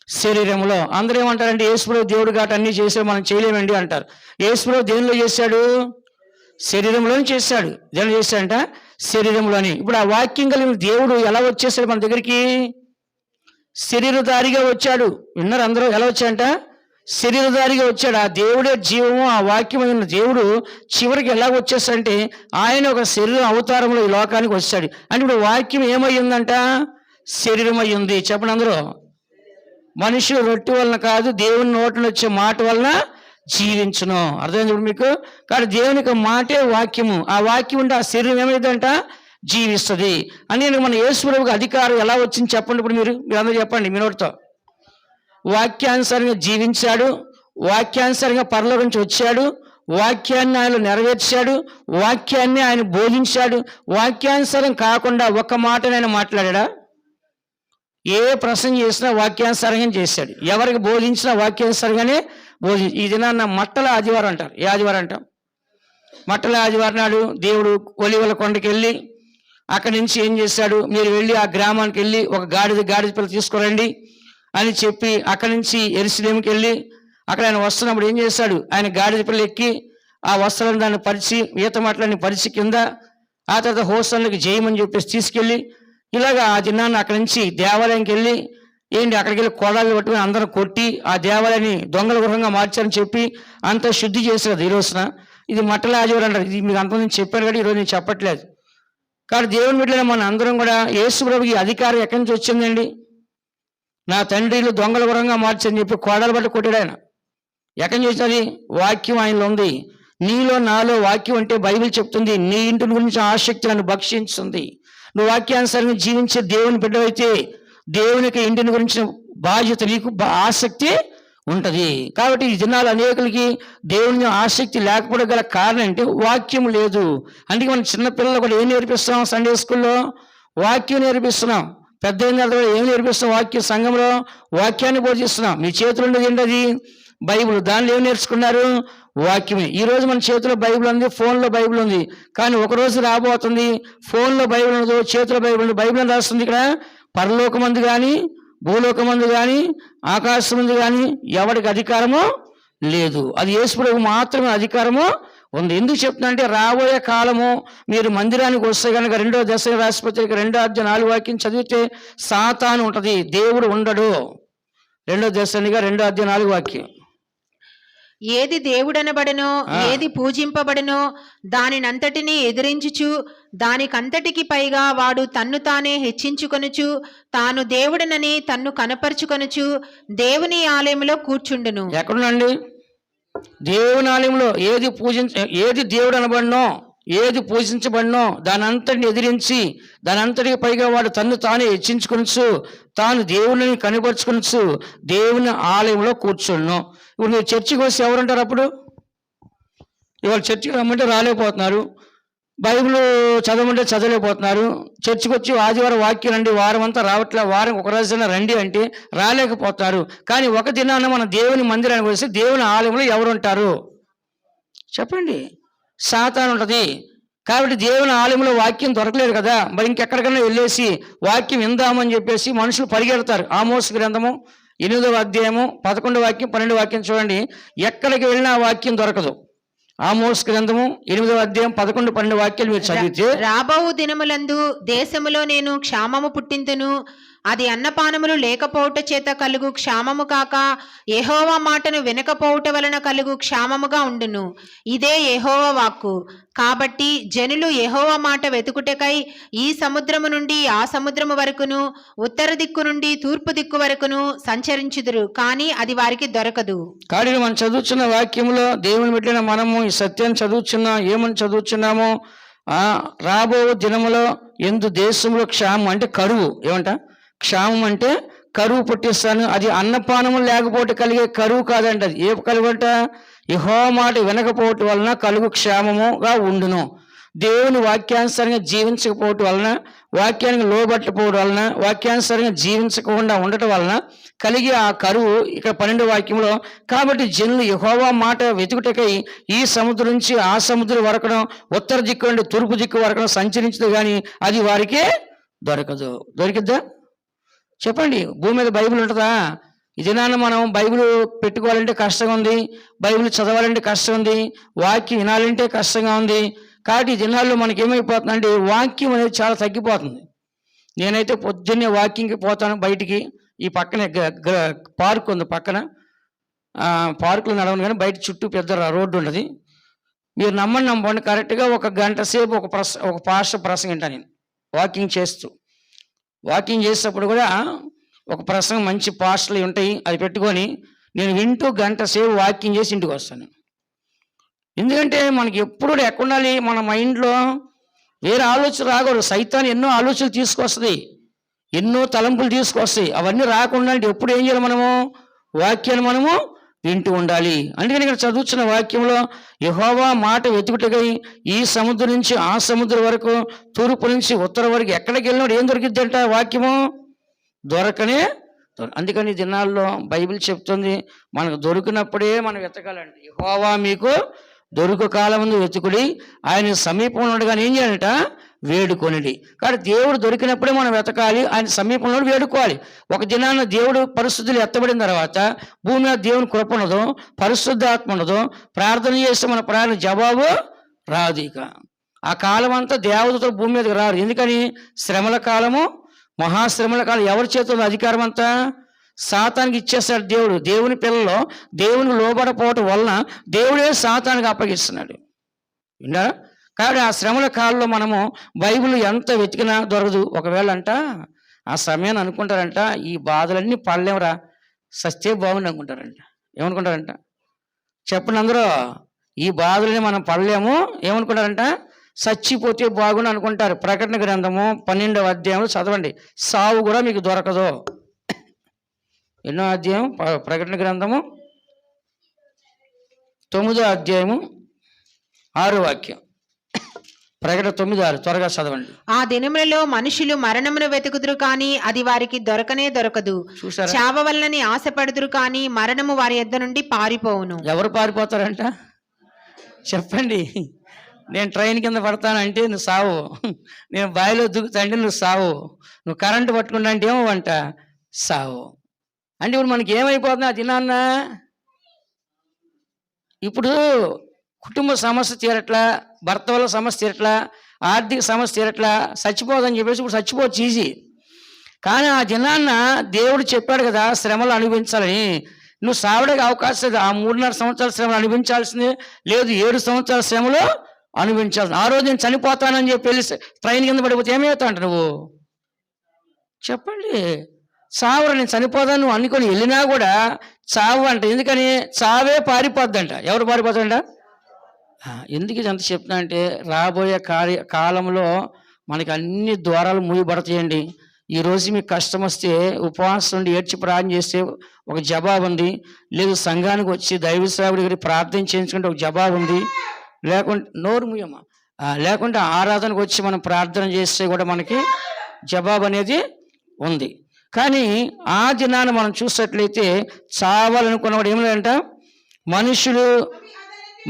శరీరంలో. అందరూ ఏమంటారంటే యేసుప్రభువు దేవుడు కాబట్టి అన్నీ చేశాడు, మనం చేయలేమండి అంటారు. యేసుప్రభువు దేనిలో చేశాడు? శరీరంలోనే చేశాడు. దేనిలో చేశాడంట? శరీరంలోని. ఇప్పుడు ఆ వాక్యం కలిగిన దేవుడు ఎలా వచ్చేసాడు మన దగ్గరికి? శరీరధారిగా వచ్చాడు. విన్నారు అందరూ? ఎలా వచ్చాడంట? శరీరధారిగా వచ్చాడు. ఆ దేవుడే జీవము, ఆ వాక్యమైన దేవుడు చివరికి ఎలా వచ్చేసంటే ఆయన ఒక శరీర అవతారంలో ఈ లోకానికి వచ్చాడు. అంటే ఇప్పుడు వాక్యం ఏమయ్యిందంట? శరీరం అయ్యింది. చెప్పండి అందరూ. మనుషులు రొట్టె వలన కాదు, దేవుని నోటి వచ్చే మాట వలన జీవించును. అర్థమైంది ఇప్పుడు మీకు? కానీ దేవునికి మాటే వాక్యము. ఆ వాక్యం ఉంటే ఆ శరీరం ఏమైందంట? జీవిస్తుంది. అని మన యేసుప్రభువుకి అధికారం ఎలా వచ్చింది చెప్పండి. ఇప్పుడు మీరు అందరూ చెప్పండి మీ నోటితో. వాక్యానుసారంగా జీవించాడు, వాక్యానుసారంగా పరలోకం నుంచి వచ్చాడు, వాక్యాన్ని ఆయన నెరవేర్చాడు, వాక్యాన్ని ఆయన బోధించాడు. వాక్యానుసారం కాకుండా ఒక్క మాట ఆయన మాట్లాడా? ఏ ప్రసంగం చేసినా వాక్యానుసారంగా చేశాడు. ఎవరికి బోధించినా వాక్యానుసారంగానే ఈ దినాన్న మట్టల ఆదివారం అంటారు. ఏ ఆదివారం అంటాం? మట్టల ఆదివారం నాడు దేవుడు ఒలీవల కొండకి వెళ్ళి అక్కడి నుంచి ఏం చేశాడు? మీరు వెళ్ళి ఆ గ్రామానికి వెళ్ళి ఒక గాడిద పిల్ల తీసుకురండి అని చెప్పి అక్కడి నుంచి యెరూషలేముకి వెళ్ళి అక్కడ ఆయన వస్తున్నప్పుడు ఏం చేశాడు? ఆయన గాడిద పిల్ల ఎక్కి ఆ వస్త్రాలను దాన్ని పరిచి, ఈత మాటలన్నీ పరిచి కింద, ఆ తర్వాత హోసన్లకి జయమని చెప్పేసి తీసుకెళ్ళి ఇలాగా ఆ దినాన్ని అక్కడి నుంచి దేవాలయంకి వెళ్ళి అక్కడికి వెళ్ళి కోడాలు పట్టుకుని అందరూ కొట్టి ఆ దేవాలయాన్ని దొంగల గృహంగా మార్చారని చెప్పి అంతా శుద్ధి చేశారు. ఈ రోజున ఇది మట్టల ఆదివారం అంటారు. ఇది మీకు అంతమంది చెప్పాను కానీ ఈరోజు నేను చెప్పట్లేదు. కానీ దేవుని బిడ్డలైన మన అందరం కూడా యేసు ప్రభువుకి అధికారం ఎక్కడి నుంచి వచ్చిందండి? నా తండ్రిలు దొంగల గృహంగా మార్చని చెప్పి కోడాలు పట్టి కొట్టాడు ఆయన. ఎక్కడి నుంచి వచ్చినది? వాక్యం ఆయనలో ఉంది. నీలో నాలో వాక్యం అంటే బైబిల్ చెప్తుంది నీ ఇంటి గురించి ఆసక్తి నన్ను భక్షించుతుంది. నువ్వు వాక్యానుసారంగా జీవించే దేవుని బిడ్డవైతే దేవునికి ఇంటిని గురించిన బాధ్యత నీకు ఆసక్తి ఉంటుంది. కాబట్టి ఈ దినాలు అనేకులకి దేవుని ఆసక్తి లేకపోవడం గల కారణం అంటే వాక్యం లేదు. అందుకే మనం చిన్నపిల్లలు కూడా ఏం నేర్పిస్తున్నాం? సండే స్కూల్లో వాక్యం నేర్పిస్తున్నాం. పెద్ద అయిన తర్వాత ఏం నేర్పిస్తున్నాం? వాక్య సంఘంలో వాక్యాన్ని బోధిస్తున్నాం. మీ చేతులు ఉండేది ఏంటది? బైబిల్. దానిలో ఏం నేర్చుకున్నారు? వాక్యమే. ఈరోజు మన చేతిలో బైబిల్ ఉంది, ఫోన్లో బైబిల్ ఉంది. కానీ ఒకరోజు రాబోతుంది ఫోన్లో బైబిల్ ఉండదు, చేతిలో బైబిల్ ఉంది. బైబిల్ అని రాస్తుంది ఇక్కడ పరలోకమందు కానీ, భూలోకమందు కానీ, ఆకాశమందు కానీ ఎవరికి అధికారమో లేదు. అది యేసు ప్రభువుకు మాత్రమే అధికారము ఉంది. ఎందుకు చెప్తున్నా అంటే రాబోయే కాలము మీరు మందిరానికి వస్తే కనుక 2వ దశలోనికె రాసిన పత్రిక 2వ అధ్యాయం 4వ వాక్యం చదివితే సాతాను ఉంటది, దేవుడు ఉండడు. 2వ దశలోనికె 2వ అధ్యాయం 4వ వాక్యం. ఏది దేవుడనబడనో ఏది పూజింపబడనో దానినంతటినీ ఎదిరించుచు దానికంతటికి పైగా వాడు తన్ను తానే హెచ్చించుకొనుచు తాను దేవుడనని తన్ను కనపరుచుకొనుచు దేవుని ఆలయంలో కూర్చుండును. ఎక్కడునండి? దేవుని ఆలయంలో. ఏది దేవుడు అనబడినో ఏది పూజించబడినో దాని అంతటిని ఎదిరించి దాని అంతటికి పైగా వాడు తన్ను తానే హెచ్చించుకొనుచు తాను దేవుని కనపరుచుకొనుచు దేవుని ఆలయంలో కూర్చుండును. ఇప్పుడు మీరు చర్చికి వస్తే ఎవరుంటారు? అప్పుడు ఇవాళ చర్చికి రమ్మంటే రాలేకపోతున్నారు, బైబిల్ చదవమంటే చదవలేకపోతున్నారు. చర్చికి వచ్చి ఆదివారం వాక్యం రండి, వారం అంతా రావట్లే, వారం ఒక రోజైనా రండి అంటే రాలేకపోతారు. కానీ ఒక దినాన మన దేవుని మందిరానికి వస్తే దేవుని ఆలయంలో ఎవరు ఉంటారు చెప్పండి? సాతాను ఉంటుంది. కాబట్టి దేవుని ఆలయంలో వాక్యం దొరకలేదు కదా, మరి ఇంకెక్కడికైనా వెళ్ళేసి వాక్యం విందామని చెప్పేసి మనుషులు పరిగెడతారు. ఆమోస్ గ్రంథము 8వ అధ్యాయము 11వ వాక్యం 12వ వాక్యం చూడండి. ఎక్కడికి వెళ్ళినా వాక్యం దొరకదు. ఆమోస్ గ్రంథము 8వ అధ్యాయం 11, 12 వాక్యాలు మీరు చదివితే రాబోవు దినములందు దేశములో నేను క్షామము పుట్టింతును, అది అన్నపానములు లేకపోవుట చేత కలుగు క్షామము కాక యెహోవా మాటను వినకపోవుట వలన కలుగు క్షామముగా ఉండును. ఇదే యెహోవా వాక్కు. కాబట్టి జనులు యెహోవా మాట వెతుకుటకై ఈ సముద్రము నుండి ఆ సముద్రము వరకును ఉత్తర దిక్కు నుండి తూర్పు దిక్కు వరకును సంచరించుదురు, కానీ అది వారికి దొరకదు. కానీ మనం చదువుతున్న వాక్యంలో దేవుని బిడ్డైన మనము ఈ సత్యాన్ని చదువుతున్నాం. ఏమని చదువుతున్నాము? రాబో దినములో ఎందు దేశంలో క్షామం అంటే కరువు. ఏమంట? క్షామం అంటే కరువు పుట్టిస్తాను. అది అన్నపానము లేకపోతే కలిగే కరువు కాదంట. అది ఏ కరువు అంట? యెహోవా మాట వినకపోవటం వలన కలుగు క్షేమముగా ఉండును. దేవుని వాక్యానుసారంగా జీవించకపోవటం వలన, వాక్యానికి లోబట్టకపోవడం వలన, వాక్యానుసారంగా జీవించకుండా ఉండటం వలన కలిగే ఆ కరువు ఇక్కడ 12వ వాక్యంలో. కాబట్టి జనులు యెహోవా మాట వెతుకుటకై ఈ సముద్రం నుంచి ఆ సముద్రం వరకడం, ఉత్తర దిక్కు నుండి తూర్పు దిక్కు వరకడం సంచరించదు, కానీ అది వారికి దొరకదు. దొరికిద్దా చెప్పండి? భూమి మీద బైబిల్ ఉంటుందా? ఈ దినాన్ని మనం బైబిల్ పెట్టుకోవాలంటే కష్టంగా ఉంది, బైబిల్ చదవాలంటే కష్టం ఉంది, వాక్యం వినాలంటే కష్టంగా ఉంది. కాబట్టి ఈ దినాల్లో మనకి ఏమైపోతుందంటే వాక్యం అనేది చాలా తగ్గిపోతుంది. నేనైతే పొద్దున్నే వాకింగ్కి పోతాను బయటికి. ఈ పక్కనే పార్క్ ఉంది పక్కన. పార్కులో నడవను కానీ బయట చుట్టూ పెద్ద రోడ్డు ఉండదు. మీరు నమ్మండి కరెక్ట్గా 1 గంట సేపు ఒక పాస్టర్ ప్రసంగింటా నేను వాకింగ్ చేసేటప్పుడు కూడా ఒక ప్రసంగం మంచి పాస్టర్లు ఉంటాయి, అది పెట్టుకొని నేను వింటూ గంట సేపు వాకింగ్ చేసి ఇంటికి వస్తాను. ఎందుకంటే మనకి ఎప్పుడు కూడా ఎక్కడ ఉండాలి, మన మైండ్లో వేరే ఆలోచన రాకూడదు. సైతాన్ ఎన్నో ఆలోచనలు తీసుకొస్తుంది, ఎన్నో తలంపులు తీసుకొస్తాయి. అవన్నీ రాకుండా అంటే ఎప్పుడు ఏం చేయాలి, మనము వాక్యాన్ని మనము వింటూ ఉండాలి. అందుకని ఇక్కడ చదువుతున్న వాక్యంలో యెహోవా మాట వెతుకుటకై ఈ సముద్రం నుంచి ఆ సముద్రం వరకు, తూర్పు నుంచి ఉత్తరం వరకు ఎక్కడికి వెళ్ళినాడు ఏం దొరికిద్దంట, వాక్యము దొరకనే. అందుకని దినాల్లో బైబిల్ చెప్తుంది మనకు దొరికినప్పుడే మనం వెతకాలండి. యెహోవా మీకు దొరుకు కాలం ముందు వెతుకుడి, ఆయన సమీపంలో ఉండగానే ఏం చేయాలంట, వేడుకొనిడి. కాబట్టి దేవుడు దొరికినప్పుడే మనం వెతకాలి, ఆయన సమీపంలో వేడుకోవాలి. ఒక దినాన్న దేవుడు పరిశుద్ధులు ఎత్తబడిన తర్వాత భూమి మీద దేవుని కృప ఉండదు, పరిశుద్ధ ఆత్మ ఉండదు, ప్రార్థన చేస్తే మన ప్రార్థన జవాబు రాదు. ఇక ఆ కాలం అంతా దేవతతో భూమి మీదకి రారు. ఎందుకని, శ్రమల కాలము, మహాశ్రమల కాలం. ఎవరి చేతుల్లో అధికారం అంతా సాతానికి ఇచ్చేస్తాడు దేవుడు. దేవుని పిల్లలు దేవుని లోబడపోవటం వలన దేవుడే సాతానికి అప్పగిస్తున్నాడు. విన్నారా? కాబట్టి ఆ శ్రమల కాలంలో మనము బైబిల్ ఎంత వెతికినా దొరకదు. ఒకవేళ అంట ఆ సమయాన్ని అనుకుంటారంట, ఈ బాధలన్నీ పడలేమురా, సస్తే బాగుండి అనుకుంటారంట. ఏమనుకుంటారంట చెప్పండి అందరూ, ఈ బాధలని మనం పడలేము, ఏమనుకుంటారంట, చచ్చిపోతే బాగుండు అనుకుంటారు. ప్రకటన గ్రంథము 12వ అధ్యాయంలో చదవండి, సావు కూడా మీకు దొరకదు. ఎన్నో అధ్యాయం? ప్రకటన గ్రంథము 9వ అధ్యాయము 6వ వాక్యం. ప్రకటన 9:6 త్వరగా చదవండి. ఆ దినములలో మనుషులు మరణమును వెతుకుదురు కానీ అది వారికి దొరకనే దొరకదు. చూసారా? చావవలనని ఆశపడుదురు కానీ మరణము వారి యొద్ద నుండి పారిపోవును. ఎవరు పారిపోతారంట చెప్పండి. నేను ట్రైన్ కింద పడతానంటే నువ్వు సావు, నేను బావిలో దూకుతాంటే నువ్వు సావు, నువ్వు కరెంటు పట్టుకుంటా అంటే ఏమో అంట సావు. అంటే ఇప్పుడు మనకి ఏమైపోతుంది ఆ దినాన్న, ఇప్పుడు కుటుంబ సమస్య తీరట్లా, భర్త వల్ల సమస్య తీరట్లా, ఆర్థిక సమస్య తీరట్లా, చచ్చిపోదని చెప్పేసి ఇప్పుడు చచ్చిపోవచ్చు ఈజీ. కానీ ఆ దినాన్న దేవుడు చెప్పాడు కదా శ్రమలు అనుభవించాలని. నువ్వు సావడానికి అవకాశం లేదు. ఆ 3.5 సంవత్సరాల శ్రమలు అనుభవించాల్సిందే, లేదు 7 సంవత్సరాల శ్రమలు అనుభవించాల్సింది. ఆ రోజు నేను చనిపోతానని చెప్పి వెళ్ళి ట్రైన్ కింద పడిపోతే ఏమవుతావు అంట నువ్వు చెప్పండి. చావురా, నేను చనిపోతాను నువ్వు అనుకొని వెళ్ళినా కూడా చావు అంట. ఎందుకని, చావే పారిపోద్దంట. ఎవరు పారిపోతాడంట? ఎందుకు ఇదంతా చెప్తున్నా అంటే, రాబోయే కాలంలో మనకి అన్ని ద్వారాలు మూయబడతాయండి. ఈరోజు మీకు కష్టం వస్తే ఉపవాసం ఉండి ఏడ్చి ప్రార్థన చేస్తే ఒక జవాబు ఉంది, లేదు సంఘానికి వచ్చి దైవ సేవకుడి దగ్గర ప్రార్థన చేయించుకుంటే ఒక జవాబు ఉంది, లేకుంటే నోరు మూయమ్మా, లేకుంటే ఆరాధనకు వచ్చి మనం ప్రార్థన చేస్తే కూడా మనకి జవాబు అనేది ఉంది. కానీ ఆ దినాన్ని మనం చూసినట్లయితే చావాలనుకున్నవాడు ఏం లేదంట, మనుషులు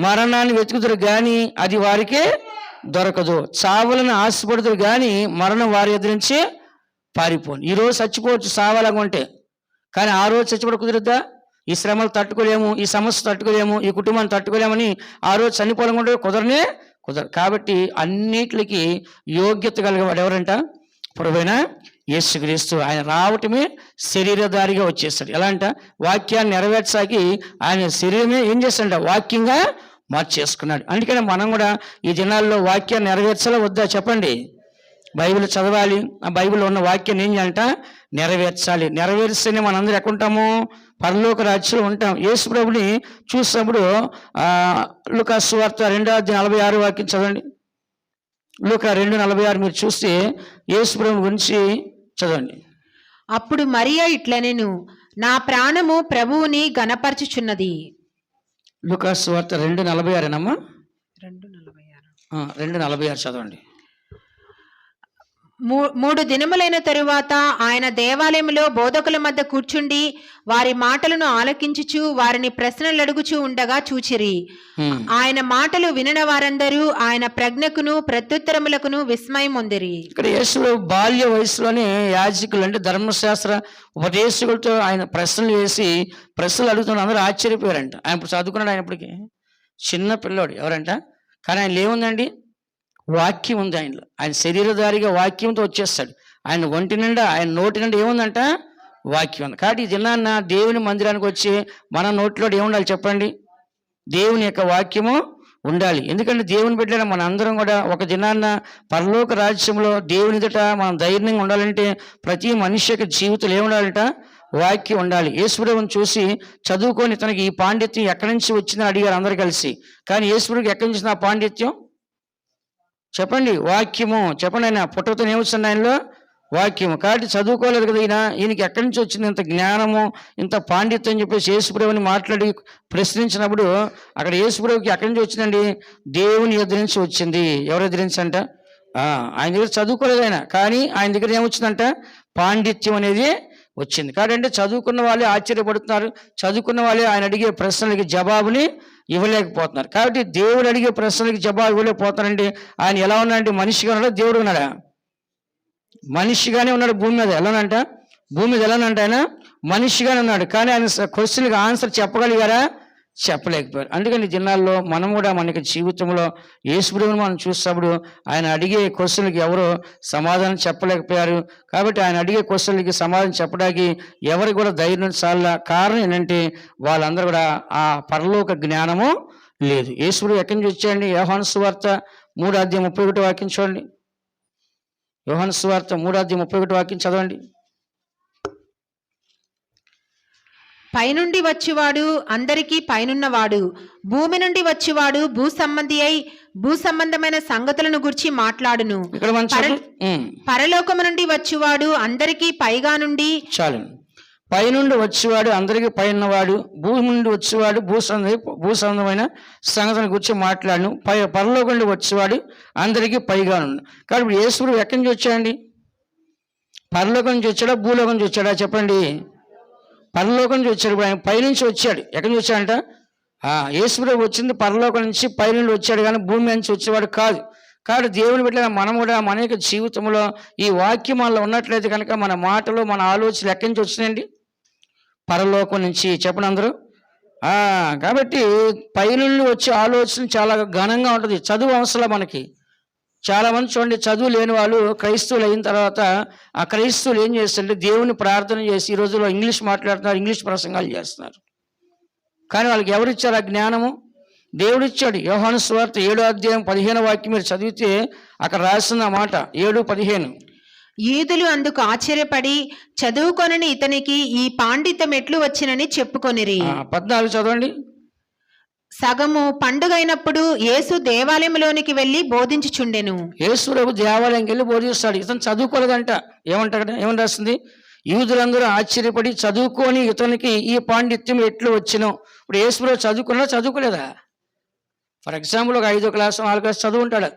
మరణాన్ని వెతుకుతారు కానీ అది వారికి దొరకదు, చావాలని ఆశపడుతారు కానీ మరణం వారి ఎదురు నుంచి పారిపోను. ఈరోజు చచ్చిపోవచ్చు చావాలనుకుంటే, కానీ ఆ రోజు చచ్చిపోవడం కుదురుద్దా? ఈ శ్రమలు తట్టుకోలేము, ఈ సమస్య తట్టుకోలేము, ఈ కుటుంబాన్ని తట్టుకోలేమని ఆ రోజు చనిపోవాలనుకుంటే కుదరదు. కాబట్టి అన్నిటికి యోగ్యత కలిగేవాడు ఎవరంట? ప్రభువైన యేసుక్రీస్తు. ఆయన రావటమే శరీరధారిగా వచ్చేస్తాడు. ఎలా అంట, వాక్యాన్ని నెరవేర్చాకి ఆయన శరీరమే ఏం చేస్తాడంట, వాక్యంగా మార్చేసుకున్నాడు. అందుకని మనం కూడా ఈ దినాల్లో వాక్యాన్ని నెరవేర్చాలా వద్దా చెప్పండి? బైబిల్ చదవాలి, ఆ బైబిల్లో ఉన్న వాక్యాన్ని ఏం చేయాలంట, నెరవేర్చాలి. నెరవేర్స్తేనే మనందరూ ఎక్కడుంటాము, పరలోక రాజ్యంలో ఉంటాం. యేసు ప్రభుని చూసినప్పుడు లూకా సువార్త 2:46 వాక్యం చదవండి. లూకా 2:46 మీరు చూస్తే యేసు ప్రభు గురించి చదవండి. అప్పుడు మరియా ఇట్లనెను, నా ప్రాణము ప్రభువుని గణపరచుచున్నది. లూకా సువార్త 2:46 అమ్మా, 2:46 2:46 చదవండి. 3 దినములైన తరువాత ఆయన దేవాలయంలో బోధకుల మధ్య కూర్చుండి వారి మాటలను ఆలకించుచు వారిని ప్రశ్నలు అడుగుచూ ఉండగా చూచిరి. ఆయన మాటలు వినిన వారందరూ ఆయన ప్రజ్ఞకును ప్రత్యుత్తరములకును విస్మయం పొందిరి. ఇక్కడ యేసు బాల్య వయసులోనే యాజకులు అంటే ధర్మశాస్త్ర ఉపదేశకులతో ఆయన ప్రశ్నలు వేసి ప్రశ్నలు అడుగుతున్న అందరూ ఆశ్చర్యపోయారంట. ఆయన ఇప్పుడు చదువుకున్నాడు, ఆయన ఇప్పటికి చిన్న పిల్లోడు ఎవరంట, కానీ ఆయన ఏముందండి, వాక్యం ఉంది ఆయనలో. ఆయన శరీరధారిగా వాక్యంతో వచ్చేస్తాడు. ఆయన ఒంటి నిండా, ఆయన నోటి నిండా ఏముందంట, వాక్యం ఉంది. కాబట్టి ఈ దినాన్న దేవుని మందిరానికి వచ్చి మన నోట్లో ఏముండాలి చెప్పండి? దేవుని యొక్క వాక్యము ఉండాలి. ఎందుకంటే దేవుని బిడ్డలైన మన అందరం కూడా ఒక దినాన్న పరలోక రాజ్యంలో దేవుని ఎదుట మనం ధైర్యంగా ఉండాలంటే ప్రతి మనిషి యొక్క జీవితంలో ఏముండాలంట? వాక్యం ఉండాలి. యేసుప్రభుని చూసి చదువుకొని తనకి ఈ పాండిత్యం ఎక్కడి నుంచి వచ్చిందని అడిగారు అందరు కలిసి. కానీ యేసుప్రభుకి ఎక్కడి నుంచి ఆ పాండిత్యం చెప్పండి? వాక్యము. చెప్పండి, ఆయన పుట్టతో ఏమొచ్చింది? ఆయనలో వాక్యము. కాబట్టి చదువుకోలేదు కదా ఈయనకి ఎక్కడి నుంచి వచ్చింది ఇంత జ్ఞానము, ఇంత పాండిత్యం అని చెప్పేసి యేసుప్రభుని మాట్లాడి ప్రశ్నించినప్పుడు అక్కడ యేసుప్రభుకి ఎక్కడి నుంచి వచ్చిందండి? దేవుని ఎదురు నుంచి వచ్చింది. ఎవరు ఎదురు నుంచి అంట? ఆయన దగ్గర చదువుకోలేదు ఆయన, కానీ ఆయన దగ్గర ఏమొచ్చిందంట? పాండిత్యం అనేది వచ్చింది. కాబట్టి చదువుకున్న వాళ్ళే ఆశ్చర్యపడుతున్నారు, చదువుకున్న వాళ్ళే ఆయన అడిగే ప్రశ్నలకి జవాబుని ఇవ్వలేకపోతున్నారు. కాబట్టి దేవుడు అడిగే ప్రశ్నలకి జవాబు ఇవ్వలేకపోతారండి. ఆయన ఎలా ఉన్నాడంటే మనిషిగా ఉన్నాడా? దేవుడు ఉన్నాడా? మనిషిగానే ఉన్నాడు భూమి మీద. ఎలానంట? భూమి మీద ఎలానంట? ఆయన మనిషిగానే ఉన్నాడు, కానీ ఆయన క్వశ్చన్కి ఆన్సర్ చెప్పగలిగారా? చెప్పలేకపోయారు. అందుకని దినాల్లో మనం కూడా మనకి జీవితంలో యేసుప్రభుని మనం చూసినప్పుడు ఆయన అడిగే క్వశ్చన్లకి ఎవరు సమాధానం చెప్పలేకపోయారు. కాబట్టి ఆయన అడిగే క్వశ్చన్లకి సమాధానం చెప్పడానికి ఎవరికి కూడా ధైర్యం చాలా. కారణం ఏంటంటే వాళ్ళందరూ కూడా ఆ పరలోక జ్ఞానము లేదు. యేసుప్రభు ఎక్కడి నుంచి వచ్చాయండి? యోహాను సువార్త 3:31 వాక్యం చూడండి. యోహాను సువార్త 3:31 వాక్యం చదవండి. పైనుండి వచ్చివాడు అందరికీ పైనున్నవాడు, భూమి నుండి వచ్చివాడు భూసంబంధి అయి భూసంబంధమైన సంగతులను గురించి మాట్లాడును. పరలోకము నుండి వచ్చివాడు అందరికీ పైగా నుండి. చాలు. పైనుండి వచ్చేవాడు అందరికీ పైనవాడు, భూమి నుండి వచ్చేవాడు భూసంబంధమైన సంగతుల గురించి మాట్లాడును. పరలోకం నుండి వచ్చేవాడు అందరికీ పైగా నుండి. కాబట్టి యేసుడు ఎక్కడి నుంచి వచ్చాడండి? పరలోకం నుంచి వచ్చాడా? భూలోకం నుంచి వచ్చాడా? చెప్పండి. పరలోకం నుంచి వచ్చాడు. ఆయన పైనుంచి వచ్చాడు. ఎక్కడి నుంచి వచ్చాడంట? యేసుప్రభు వచ్చింది పరలోకం నుంచి, పైనుండి వచ్చాడు, కానీ భూమి నుంచి వచ్చేవాడు కాదు. కాబట్టి దేవుని బిడ్డ మనం కూడా మన యొక్క జీవితంలో ఈ వాక్యం మనలో ఉన్నట్లయితే కనుక మన మాటలు, మన ఆలోచనలు ఎక్కడి నుంచి వచ్చినాయండి? పరలోకం నుంచి. చెప్పండి అందరూ. కాబట్టి పైనుండి వచ్చే ఆలోచన చాలా ఘనంగా ఉంటుంది. చదువు అవసరం మనకి. చాలా మంది చూడండి, చదువు లేని వాళ్ళు క్రైస్తవులు అయిన తర్వాత ఆ క్రైస్తవులు ఏం చేస్తుంటే దేవుని ప్రార్థన చేసి ఈ రోజుల్లో ఇంగ్లీష్ మాట్లాడుతున్నారు, ఇంగ్లీష్ ప్రసంగాలు చేస్తున్నారు. కానీ వాళ్ళకి ఎవరిచ్చారు ఆ జ్ఞానము? దేవుడిచ్చాడు. యోహాను సువార్త 7:15 వాక్యం మీరు చదివితే అక్కడ రాసిన మాట 7:15. యూదులు అందుకు ఆశ్చర్యపడి చదువుకొనని ఇతనికి ఈ పాండిత్యం ఎట్లు వచ్చినని చెప్పుకొనిరి. 14 చదవండి. సగము పండుగైనప్పుడు యేసు దేవాలయంలోనికి వెళ్ళి బోధించుచుండెను. యేసుప్రభు దేవాలయంకి వెళ్ళి బోధిస్తాడు. ఇతను చదువుకోలేదంట. ఏమని రాస్తుంది? యూదులందరూ ఆశ్చర్యపడి చదువుకొని ఇతనికి ఈ పాండిత్యం ఎట్లు వచ్చినో. ఇప్పుడు యేసుప్రభు చదువుకోలేదా? ఫర్ ఎగ్జాంపుల్ ఒక 5వ క్లాస్ 4వ క్లాస్ చదువు ఉంటాడు,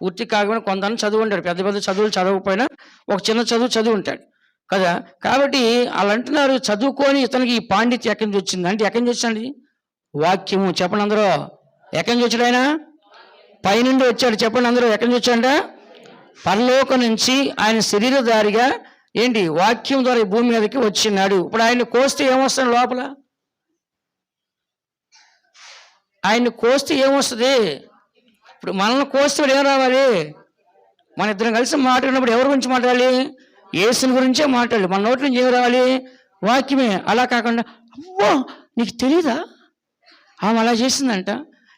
పూర్తి కాకపోయినా కొంత చదువు ఉంటాడు. పెద్ద పెద్ద చదువులు చదవకపోయినా ఒక చిన్న చదువు ఉంటాడు కదా. కాబట్టి వాళ్ళు అంటున్నారు చదువుకొని ఇతనికి ఈ పాండిత్యం ఎక్కడి నుంచి వచ్చింది అంటే ఎక్కడి నుంచి వచ్చిందండి? వాక్యము. చెప్పండి అందరూ. ఎక్కడి నుంచి వచ్చాడు ఆయన? పైనుండి వచ్చాడు. చెప్పండి అందరూ. ఎక్కడి నుంచి వచ్చాడంట? పరలోకం నుంచి ఆయన శరీరధారిగా ఏంటి వాక్యం ద్వారా భూమి మీదకి వచ్చినాడు. ఇప్పుడు ఆయన్ని కోస్తే ఏమొస్తుంది లోపల? ఆయన్ని కోస్తే ఏమొస్తుంది? ఇప్పుడు మనల్ని కోస్తే ఏం రావాలి? మన ఇద్దరం కలిసి మాట్లాడినప్పుడు ఎవరి గురించి మాట్లాడాలి? యేసుని గురించే మాట్లాడాలి. మన నోటి నుంచి ఏం రావాలి? వాక్యమే. అలా కాకుండా అమ్మో నీకు తెలీదా, ఆమె అలా చేసిందంట,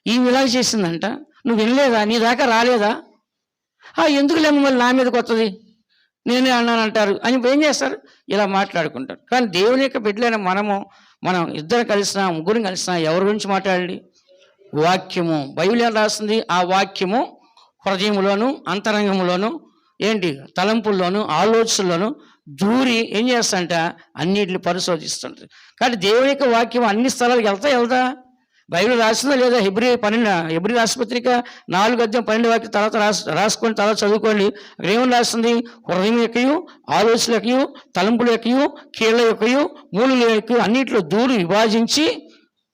ఈమె ఇలా చేసిందంట, నువ్వు వినలేదా, నీ దాకా రాలేదా, ఎందుకులే మళ్ళీ నా మీదకి వస్తుంది, నేనే అన్నానంటారు అని ఏం చేస్తారు? ఇలా మాట్లాడుకుంటారు. కానీ దేవుని యొక్క బిడ్డలైన మనం ఇద్దరు కలిసినా ముగ్గురు కలిసినా ఎవరి గురించి మాట్లాడాలి? వాక్యము. బైబిల్ ఏం రాస్తుంది? ఆ వాక్యము హృదయంలోను అంతరంగంలోను ఏంటి తలంపుల్లోను ఆలోచనలోను దూరి ఏం చేస్తాంట అన్నిటిని పరిశోధిస్తుంటుంది. కాబట్టి దేవుని యొక్క వాక్యం అన్ని స్థలాలకు వెళ్తా బైబిల్ రాసిందా లేదా? హెబ్రీ రాష్ట్రపత్రిక 4:12 వాక్యం తర్వాత రాసుకొని తర్వాత చదువుకోండి. అక్కడ ఏమని రాస్తుంది? హృదయం యొక్కయు ఆలోచనల యొక్కయు తలంపుల యొక్కయు కీళ్ళ యొక్కయు మూలుల యొక్కయు అన్నిట్లో దూరి విభాజించి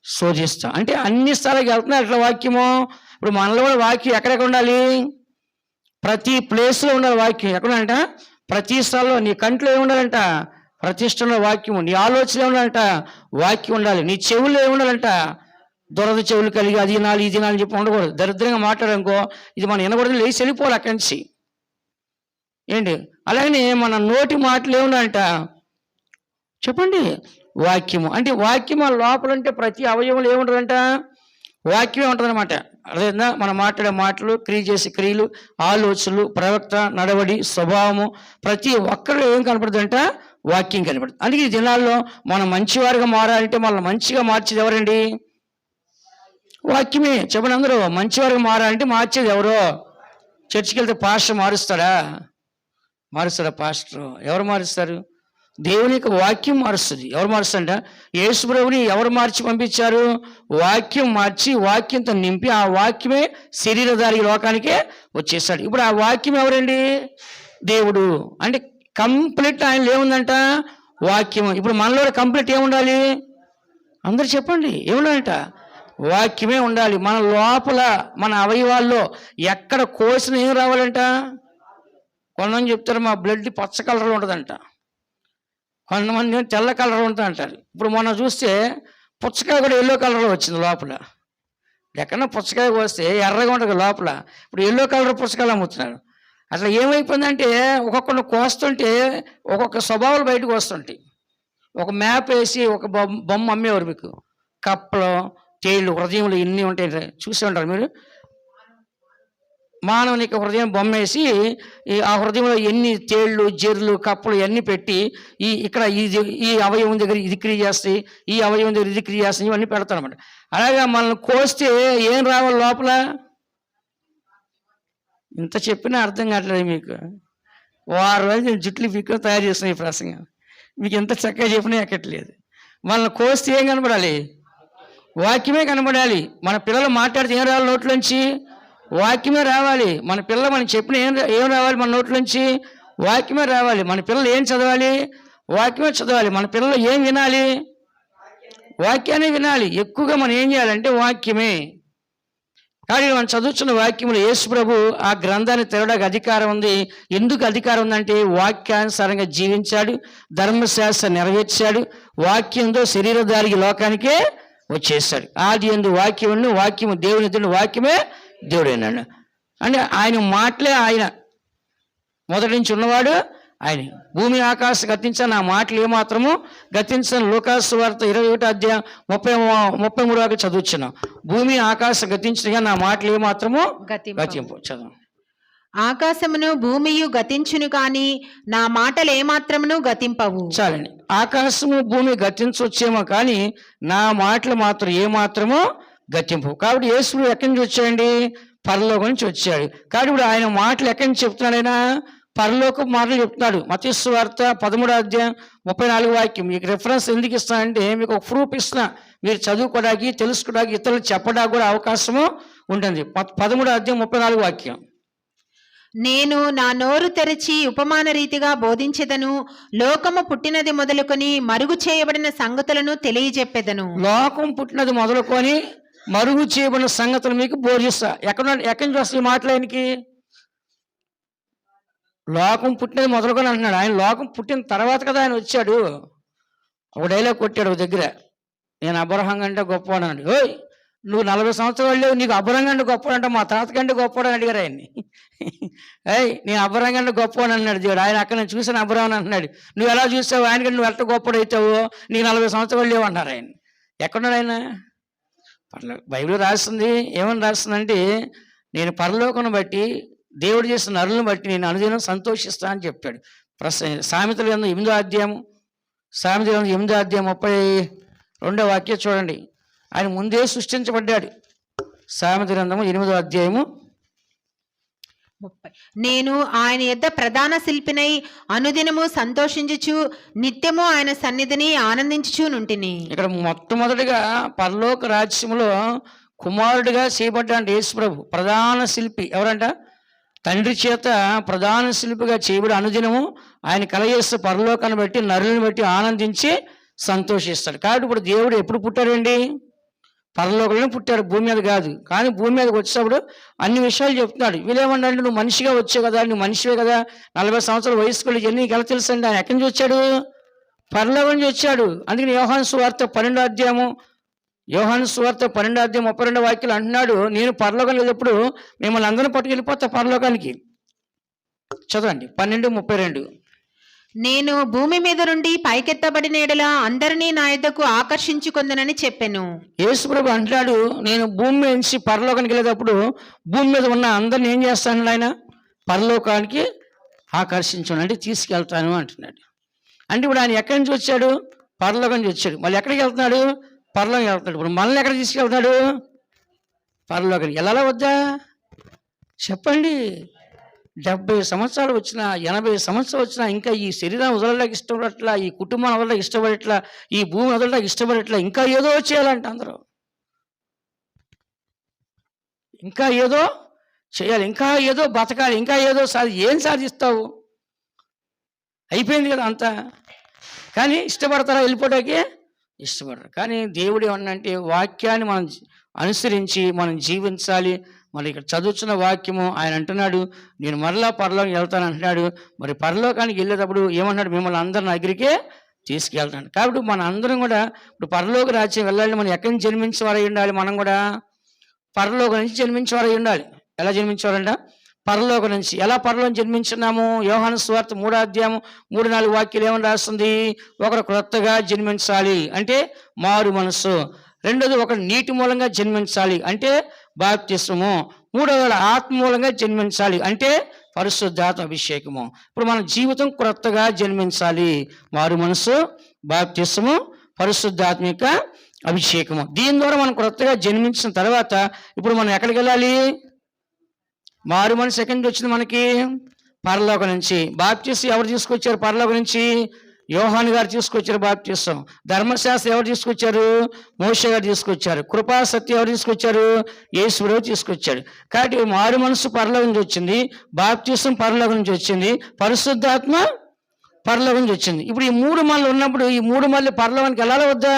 శోధిస్తా. అంటే అన్ని స్థలాలకు వెళ్తున్నారు అట్లా వాక్యము. ఇప్పుడు మనలో కూడా వాక్యం ఎక్కడెక్కడ ఉండాలి? ప్రతి ప్లేస్లో ఉండాలి వాక్యం. ఎక్కడంట? ప్రతి స్థలంలో. నీ కంట్లో ఏముండాలంట? ప్రతిష్టంలో వాక్యము. నీ ఆలోచన ఏముండాలంట? వాక్యం ఉండాలి. నీ చెవుల్లో ఏముండాలంట? దొరద చెవులు కలిగి అది నాలు ఇది నాలు చెప్పి ఉండకూడదు. దరిద్రంగా మాట్లాడనుకో ఇది మనం వినకూడదు, లేచి వెళ్ళిపోవాలి అక్కడి నుంచి ఏంటి. అలాగనే మన నోటి మాటలు ఏముండాలంట? చెప్పండి. వాక్యము అంటే వాక్యం ఆ లోపల అంటే ప్రతి అవయవంలో ఏముంటుందంట? వాక్యమే ఉంటుందన్నమాట. అదేనా మనం మాట్లాడే మాటలు, క్రియ చేసే క్రియలు, ఆలోచనలు, ప్రవక్త, నడవడి, స్వభావము ప్రతి ఒక్కరు ఏం కనపడుతుందంట? వాక్యం కనపడుతుంది. అందుకే ఈ దినాల్లో మనం మంచివారిగా మారాలంటే మనల్ని మంచిగా మార్చేది ఎవరండి? వాక్యమే. చెప్పండి అందరూ. మంచివారిగా మారాలంటే మార్చేది ఎవరో? చర్చికి వెళ్తే పాస్టర్ మారుస్తాడా? మారుస్తాడా పాస్టర్? ఎవరు మారుస్తారు? దేవుని యొక్క వాక్యం మారుస్తుంది. ఎవరు మారుస్తారంట? యేసు ప్రభువుని ఎవరు మార్చి పంపించారు? వాక్యం మార్చి వాక్యంతో నింపి ఆ వాక్యమే శరీరధారి లోకానికే వచ్చేసాడు. ఇప్పుడు ఆ వాక్యం ఎవరండి? దేవుడు. అంటే కంప్లీట్ ఆయనలో ఏముందంట? వాక్యం. ఇప్పుడు మనలో కంప్లీట్ ఏముండాలి? అందరు చెప్పండి. ఏముండాలంట? వాక్యమే ఉండాలి. మన లోపల మన అవయవాల్లో ఎక్కడ కోసిన ఏం రావాలంట? కొంతమంది చెప్తారు మా బ్లడ్ పచ్చ కలర్లో ఉంటుందంట, కొంతమంది తెల్ల కలర్ ఉంటుంది అంటారు. ఇప్పుడు మొన్న చూస్తే పుచ్చకాయ కూడా ఎల్లో కలర్లో వచ్చింది లోపల. ఎక్కడన్నా పుచ్చకాయ కోస్తే ఎర్రగా ఉంటుంది లోపల. ఇప్పుడు ఎల్లో కలర్ పుచ్చకాయలు అమ్ముతున్నారు. అట్లా ఏమైపోయిందంటే ఒక్కొక్కరిని కోస్తుంటే ఒక్కొక్క స్వభావాలు బయటకు వస్తుంటాయి. ఒక మ్యాప్ వేసి ఒక బొమ్మ అమ్మేవారు మీకు. కప్పలు, తేళ్ళు, హృదయంలో ఎన్ని ఉంటాయి చూసి ఉంటారు మీరు. మానవునికి హృదయం బొమ్మ వేసి ఆ హృదయంలో ఎన్ని తేళ్ళు, జెర్లు, కప్పలు ఇవన్నీ పెట్టి ఇక్కడ ఈ అవయవం దగ్గర ఇది క్రియ చేస్తాయి, ఈ అవయవం దగ్గర ఇది క్రియ చేస్తాయి, ఇవన్నీ పెడతారు అన్నమాట. అలాగే మనల్ని కోస్తే ఏం రావాలి లోపల? ఇంత చెప్పినా అర్థం కావట్లేదు మీకు. వారం రోజులు నేను జుట్లు పీక్కొని తయారు చేస్తున్నాను ఈ ప్రసంగం. మీకు ఎంత చక్కగా చెప్పినా ఎక్కట్లేదు. మనల్ని కోస్తే ఏం కనబడాలి? వాక్యమే కనబడాలి. మన పిల్లలు మాట్లాడితే ఏం రావాలి నోట్లోంచి? వాక్యమే రావాలి. మన పిల్లలు మనం చెప్పిన ఏం రావాలి మన నోట్లోంచి? వాక్యమే రావాలి. మన పిల్లలు ఏం చదవాలి? వాక్యమే చదవాలి. మన పిల్లలు ఏం వినాలి? వాక్యాన్ని వినాలి. ఎక్కువగా మనం ఏం చేయాలంటే వాక్యమే. కానీ మనం చదువుతున్న వాక్యములు యేసు ప్రభు ఆ గ్రంథాన్ని తెరవడానికి అధికారం ఉంది. ఎందుకు అధికారం ఉందంటే వాక్యానుసారంగా జీవించాడు, ధర్మశాస్త్రం నెరవేర్చాడు, వాక్యంతో శరీరధారికి లోకానికే వచ్చేసాడు. ఆది యందు వాక్యమును, వాక్యము దేవుని ఎదుట, వాక్యమే దేవుడైనాడు. అంటే ఆయన మాటలే ఆయన, మొదటి నుంచి ఉన్నవాడు ఆయన. భూమి ఆకాశం గతించిన నా మాటలు ఏమాత్రము గతించని. లూకాసు సువార్త 21 అధ్యాయం 33 చదువుచున్నాం. భూమి ఆకాశం గతించిన నా మాటలు ఏమాత్రము గతింపు. చదువు. ఆకాశమును భూమియు గతించును కాని నా మాటలు ఏమాత్రమును గతింపవు. చాలండి. ఆకాశము భూమి గతించవచ్చేమో కానీ నా మాటలు మాత్రం ఏమాత్రము గతింపు. కాబట్టి యేసు ఎక్కడి నుంచి వచ్చాడండి? పరలోకం నుంచి వచ్చాడు. కాబట్టి ఇప్పుడు ఆయన మాటలు ఎక్కడి నుంచి చెప్తున్నాడు? ఆయన పరలోక మాటలు చెప్తున్నాడు. మత్తయి సువార్త 13 అధ్యాయం 34 వాక్యం. మీకు రెఫరెన్స్ ఎందుకు ఇస్తానంటే మీకు ఒక ప్రూఫ్ ఇస్తున్నా, మీరు చదువుకోవడానికి, తెలుసుకోవడానికి, ఇతరులకు చెప్పడానికి కూడా అవకాశము ఉంటుంది. 13 అధ్యాయం 34 వాక్యం. నేను నా నోరు తెరిచి ఉపమాన రీతిగా బోధించెదను, లోకము పుట్టినది మొదలుకొని మరుగు చేయబడిన సంగతులను తెలియజెప్పెదను. లోకం పుట్టినది మొదలుకొని మరుగు చేయబడిన సంగతులు మీకు బోధిస్తా. ఎక్కడి నుంచి వస్తాయి మాటలు ఆయనకి? లోకం పుట్టినది మొదలుకొని అంటున్నాడు. ఆయన లోకం పుట్టిన తర్వాత కదా ఆయన వచ్చాడు. ఒక డైలాగ్ కొట్టాడు ఒక దగ్గర, నేను అబ్రహాం కంటే గొప్పవాడు అన్నాడు. ఓయ్ నువ్వు 40 సంవత్సరాలు లేవు, నీకు అబ్రహాం కంటే గొప్పవాడు అంటే మా తాత కంటే గొప్పవాడు అని అడిగారు ఆయన్ని. నేను అబ్రహాం కంటే గొప్పవాడు అన్నాడు దేవుడు. ఆయన అక్కడ నేను చూసాను అబ్రహాం అంటున్నాడు. నువ్వు ఎలా చూసావు? ఆయన కంటే నువ్వు ఎంత గొప్పవాడు అవుతావు, నీకు 40 సంవత్సరాలు లేవు అన్నారు ఆయన. ఎక్కడున్నాడు ఆయన? బైబిల్ రాస్తుంది. ఏమని రాస్తుందంటే నేను పరలోకను బట్టి, దేవుడు చేసిన నరులను బట్టి నేను అనుదినం సంతోషిస్తా అని చెప్పాడు. సామెతల గ్రంథం 8వ అధ్యాయం 32వ వాక్యం చూడండి. ఆయన ముందే సృష్టించబడ్డాడు. సామెతల గ్రంథము 8వ అధ్యాయము 30. నేను ఆయన యొద్ద ప్రధాన శిల్పినై అనుదినము సంతోషించుచు నిత్యము ఆయన సన్నిధిని ఆనందించుచునుంటిని. ఇక్కడ మొట్టమొదటిగా పరలోక రాజ్యములో కుమారుడిగా చేయబడ్డాడు యేసు ప్రభు. ప్రధాన శిల్పి ఎవరంట? తండ్రి చేత ప్రధాన శిల్పిగా చేయబడి అనుదినము ఆయన కలగేస్తే పరలోకాన్ని బట్టి, నరులను బట్టి ఆనందించి సంతోషిస్తాడు. కాబట్టి ఇప్పుడు దేవుడు ఎప్పుడు పుట్టాడండి? పరలోకంలో పుట్టాడు, భూమి మీద కాదు. కానీ భూమి మీదకి వచ్చేటప్పుడు అన్ని విషయాలు చెప్తున్నాడు. వీళ్ళేమన్నాడు? నువ్వు మనిషిగా వచ్చావు కదా, నువ్వు మనిషివే కదా, 40 సంవత్సరాల వయసుకు ఎన్ని నీకు ఎలా తెలుసు అండి? ఆయన ఎక్కడి నుంచి వచ్చాడు? పరలోకం నుంచి వచ్చాడు. అందుకని యోహాను సువార్త 12వ అధ్యాయము 32వ వాక్యాలు అంటున్నాడు, నేను పరలోకం లేదప్పుడు మిమ్మల్ని అందరూ పట్టుకెళ్ళిపోతా పరలోకానికి. చదవండి 12:32. నేను భూమి మీద నుండి పైకెత్తబడిన ఎడల అందరినీ నా యొద్దకు ఆకర్షించుకొందునని చెప్పెను. యేసుప్రభు అంటున్నాడు, నేను భూమి మీద నుంచి పరలోకానికి వెళ్ళేటప్పుడు భూమి మీద ఉన్న అందరిని ఏం చేస్తాను ఆయన? పరలోకానికి ఆకర్షించాను, అంటే తీసుకెళ్తాను అంటున్నాడు. అంటే ఇప్పుడు ఆయన ఎక్కడి నుంచి వచ్చాడు? పరలోకం నుంచి వచ్చాడు. మళ్ళీ ఎక్కడికి వెళ్తున్నాడు? పరలోకం వెళ్తున్నాడు. ఇప్పుడు మనల్ని ఎక్కడికి తీసుకెళ్తాడు? పరలోకానికి. వెళ్ళాలా వద్దా చెప్పండి? 70 సంవత్సరాలు వచ్చినా, 80 సంవత్సరాలు వచ్చినా ఇంకా ఈ శరీరం వదలడానికి ఇష్టపడట్లా, ఈ కుటుంబాన్ని వదలడానికి ఇష్టపడట్లా, ఈ భూమి వదలడానికి ఇష్టపడట్లా, ఇంకా ఏదో చేయాలంట అందరూ. ఇంకా ఏదో చేయాలి, ఇంకా ఏదో బతకాలి, ఇంకా ఏదో ఏం సాధిస్తావు? అయిపోయింది కదా అంతా. కానీ ఇష్టపడతారా వెళ్ళిపోవడానికి? ఇష్టపడరు. కానీ దేవుడు ఏమన్నంటే వాక్యాన్ని మనం అనుసరించి మనం జీవించాలి. మరి ఇక్కడ చదువుతున్న వాక్యము ఆయన అంటున్నాడు, నేను మరలా పరలోకానికి వెళ్తాను అంటున్నాడు. మరి పరలోకానికి వెళ్ళేటప్పుడు ఏమన్నాడు? మిమ్మల్ని అందరిని దగ్గరికే తీసుకెళ్తాడు. కాబట్టి మన అందరం కూడా ఇప్పుడు పరలోక రాజ్యం వెళ్ళాలి. మనం ఎక్కడి నుంచి జన్మించేవారై ఉండాలి? మనం కూడా పరలోకం నుంచి జన్మించేవారై ఉండాలి. ఎలా జన్మించేవారంట? పరలోకం నుంచి. ఎలా పరలోకం జన్మించున్నాము? యోహాను సువార్త 3వ అధ్యాయం 3-4 వాక్యాలు ఏమని రాస్తుంది? ఒకరు క్రొత్తగా జన్మించాలి అంటే మారు మనసు. రెండోది ఒకరు నీటి మూలంగా జన్మించాలి అంటే బాప్తిస్మము. మూడవది ఆత్మ మూలంగా జన్మించాలి అంటే పరిశుద్ధాత్మ అభిషేకము. ఇప్పుడు మన జీవితం క్రొత్తగా జన్మించాలి. మారు మనసు, బాప్తిస్మము, పరిశుద్ధాత్మిక అభిషేకము. దీని ద్వారా మనం క్రొత్తగా జన్మించిన తర్వాత ఇప్పుడు మనం ఎక్కడికి వెళ్ళాలి? మారు మనసు ఎక్కడి నుంచి వచ్చింది మనకి? పరలోకం నుంచి. బాప్తిసం ఎవరు తీసుకొచ్చారు పరలోకం నుంచి? యోహాను గారు తీసుకొచ్చారు బాప్తిసం. ధర్మశాస్త్రం ఎవరు తీసుకొచ్చారు? మోషే గారు తీసుకొచ్చారు. కృపా సత్యం ఎవరు తీసుకొచ్చారు? యేసుప్రభువు తీసుకొచ్చాడు. కాబట్టి మారు మనసు పరలోకం నుంచి వచ్చింది, బాప్తిసం పరలోకం నుంచి వచ్చింది, పరిశుద్ధాత్మ పరలోకం నుంచి వచ్చింది. ఇప్పుడు ఈ 3 మళ్ళీ ఉన్నప్పుడు ఈ 3 మళ్ళీ పరలోకానికి వెళ్ళాలి వద్దా?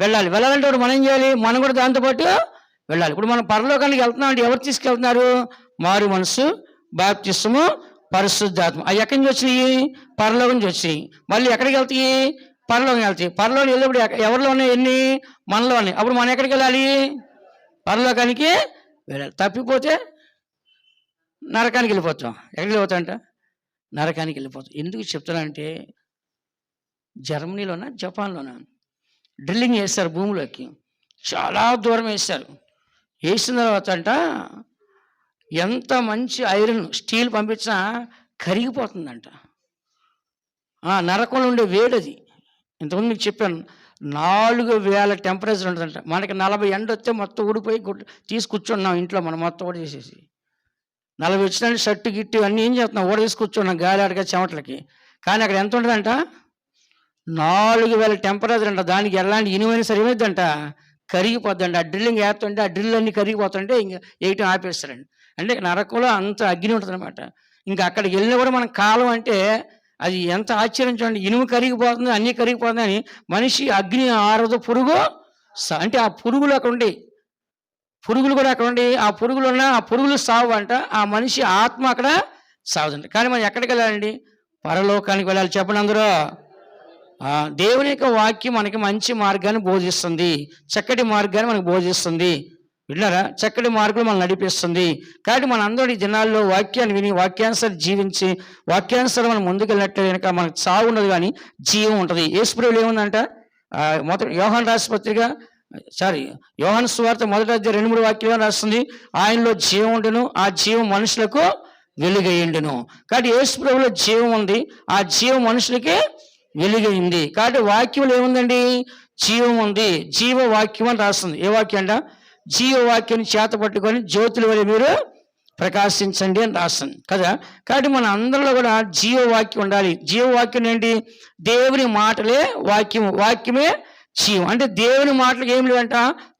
వెళ్ళాలి. వెళ్ళాలంటే ఇప్పుడు మనం ఏం చేయాలి? మనం కూడా దాంతోపాటు వెళ్ళాలి. ఇప్పుడు మనం పరలోకానికి వెళ్తున్నాం అంటే ఎవరు తీసుకెళ్తున్నారు? మారు మనసు, బాప్తిసము, పరిశుద్ధాత్మ. అవి ఎక్కడి నుంచి వచ్చినాయి? పరలోకం నుంచి వచ్చినాయి. మళ్ళీ ఎక్కడికి వెళ్తాయి? పరలోకం వెళ్తాయి. పరలోకం వెళ్ళినప్పుడు ఎవరిలో ఉన్నాయి? ఎన్ని? మనలో ఉన్నాయి. అప్పుడు మనం ఎక్కడికి వెళ్ళాలి? పరలోకానికి వెళ్ళాలి. తప్పిపోతే నరకానికి వెళ్ళిపోతాం. ఎక్కడికి వెళ్ళిపోతామంట? నరకానికి వెళ్ళిపోతాం. ఎందుకు చెప్తానంటే జర్మనీలోనా జపాన్లోనా డ్రిల్లింగ్ చేస్తారు భూమిలోకి. చాలా దూరం వేస్తారు. వేసిన తర్వాత అంట ఎంత మంచి ఐరన్ స్టీల్ పంపించినా కరిగిపోతుందంట. నరకంలో ఉండే వేడది. ఇంతకుముందు మీకు చెప్పాను 4000 టెంపరేచర్ ఉంటుందంట. మనకి 40 ఎండ వస్తే మొత్తం ఊడిపోయి తీసి కూర్చున్నాం ఇంట్లో. మనం మొత్తం ఊడ చేసేసి 40 వచ్చిన షర్టు గిట్టు అన్నీ ఏం చేస్తున్నాం? ఊడ తీసి కూర్చున్నాం గాలి ఆడగా చెమటలకి. కానీ అక్కడ ఎంత ఉంటుందంట? 4000 టెంపరేచర్ అంట. దానికి ఎలాంటి ఇనుమైనా సరే ఏమైందంట? కరిగిపోద్దండి. ఆ డ్రిల్లింగ్ వేస్తుంటే ఆ డ్రిల్ అన్నీ కరిగిపోతుంటే ఇంకా వేయటం ఆపేస్తారండి. అంటే నరకంలో అంత అగ్ని ఉంటుంది అనమాట. ఇంకా అక్కడికి వెళ్ళినా కూడా మన కాలం అంటే అది ఎంత ఆశ్చర్యం చూడండి. ఇనుము కరిగిపోతుంది, అన్నీ కరిగిపోతుంది అని మనిషి అగ్ని ఆరదు, పురుగు అంటే ఆ పురుగులు అక్కడ ఉండి, పురుగులు కూడా అక్కడ ఉండి, ఆ పురుగులు ఉన్న ఆ పురుగులు సావు అంట. ఆ మనిషి ఆత్మ అక్కడ సాగుదంట. కానీ మనం ఎక్కడికి వెళ్ళాలండి? పరలోకానికి వెళ్ళాలి. చెప్పండి అందరూ. దేవుని యొక్క వాక్యం మనకి మంచి మార్గాన్ని బోధిస్తుంది, చక్కటి మార్గాన్ని మనకు బోధిస్తుంది. విన్నారా? చక్కటి మార్గంలో మనం నడిపిస్తుంది. కాబట్టి మన అందరూ ఈ దినాల్లో వాక్యాన్ని విని వాక్యానుసారం జీవించి వాక్యానుసారం మనం ముందుకెళ్ళినట్లే కనుక మనకు చావు ఉండదు కానీ జీవం ఉంటుంది. యేసుప్రభువులో ఏముందంట? మొదటి యోహాను రాసిన పత్రిక యోహాను సువార్త 1వ అధ్యాయం 2-3 వాక్యాలు రాస్తుంది. ఆయనలో జీవం ఉండును, ఆ జీవం మనుషులకు వెలుగయ్యుండును. కాబట్టి యేసుప్రభువులో జీవం ఉంది, ఆ జీవం మనుషులకి వెలుగైంది. కాబట్టి వాక్యంలో ఏముందండి? జీవం ఉంది. జీవ వాక్యం అని రాస్తుంది. ఏ వాక్యం అంట? జీవవాక్యాన్ని చేత పట్టుకొని జ్యోతుల వల్ల మీరు ప్రకాశించండి అని రాస్తుంది కదా. కాబట్టి మన అందరిలో కూడా జీవవాక్యం ఉండాలి. జీవవాక్యం ఏంటి? దేవుని మాటలే వాక్యము, వాక్యమే జీవం. అంటే దేవుని మాటలకు ఏమి లేదంట?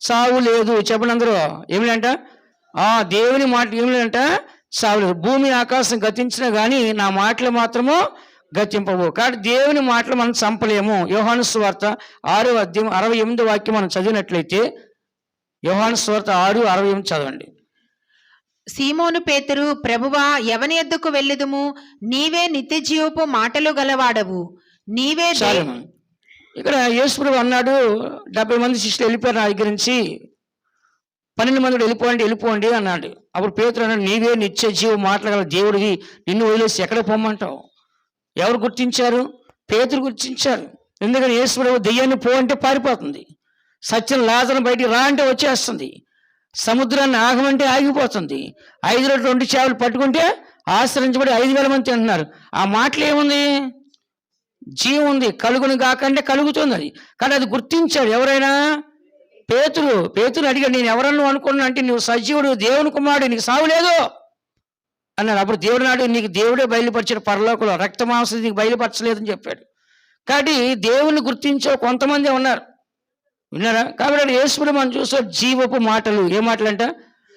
చావు లేదు. చెప్పండి అందరూ. ఏమి లేదంట? దేవుని మాటలు ఏమి లేదంట? చావు లేదు. భూమి ఆకాశం గతించినా కానీ నా మాటలు మాత్రము గతింపవు. కాబట్టి దేవుని మాటలు మనం చంపలేము. యోహాను సువార్త 6వ అధ్యాయం 68వ వాక్యం మనం చదివినట్లయితే యోహాను సువార్త 6:68 చదవండి. సీమోను పేతురు, ప్రభువా, ఎవని యొద్దకు వెళ్ళుదుము? నీవే నిత్య జీవపు మాటలు గలవాడవు, నీవే. ఇక్కడ యేసుప్రభువు అన్నాడు, 70 మంది శిష్యులు వెళ్ళిపోయారు నా దగ్గర నుంచి, 12 మంది వెళ్ళిపోండి అన్నాడు. అప్పుడు పేతురు అన్నాడు, నీవే నిత్య జీవ మాటలు గల దేవుడివి, నిన్ను వదిలేసి ఎక్కడ పొమ్మంటావు? ఎవరు గుర్తించారు? పేతురు గుర్తించారు. ఎందుకని యేసుప్రభు దెయ్యాన్ని పో అంటే పారిపోతుంది, సత్యం లాజరును బయటికి రా అంటే వచ్చేస్తుంది, సముద్రాన్ని ఆగమంటే ఆగిపోతుంది, 5 రొట్టెలు 2 చేపలు పట్టుకుంటే ఆశ్రయించబడి 5,000 మంది తింటున్నారు. ఆ మాటలు ఏముంది? జీవం ఉంది. కలుగును కాకంటే కలుగుతుంది అది. కానీ అది గుర్తించాడు ఎవరైనా? పేతురు అడిగాడు, నేను ఎవరన్నా అనుకున్నా అంటే నువ్వు సజీవుడు, దేవుని కుమారుడు, నీకు సావు లేదు అన్నాడు. అప్పుడు దేవుడు నాడు నీకు దేవుడే బయలుపరిచిన పరలోకంలో, రక్తమాంసం నీకు బయలుపరచలేదని చెప్పాడు. కాబట్టి దేవుని గుర్తించే కొంతమంది ఉన్నారు, విన్నారా? కాబట్టి యేసుప్రభు మనం చూస్తే జీవపు మాటలు. ఏ మాటలు అంట?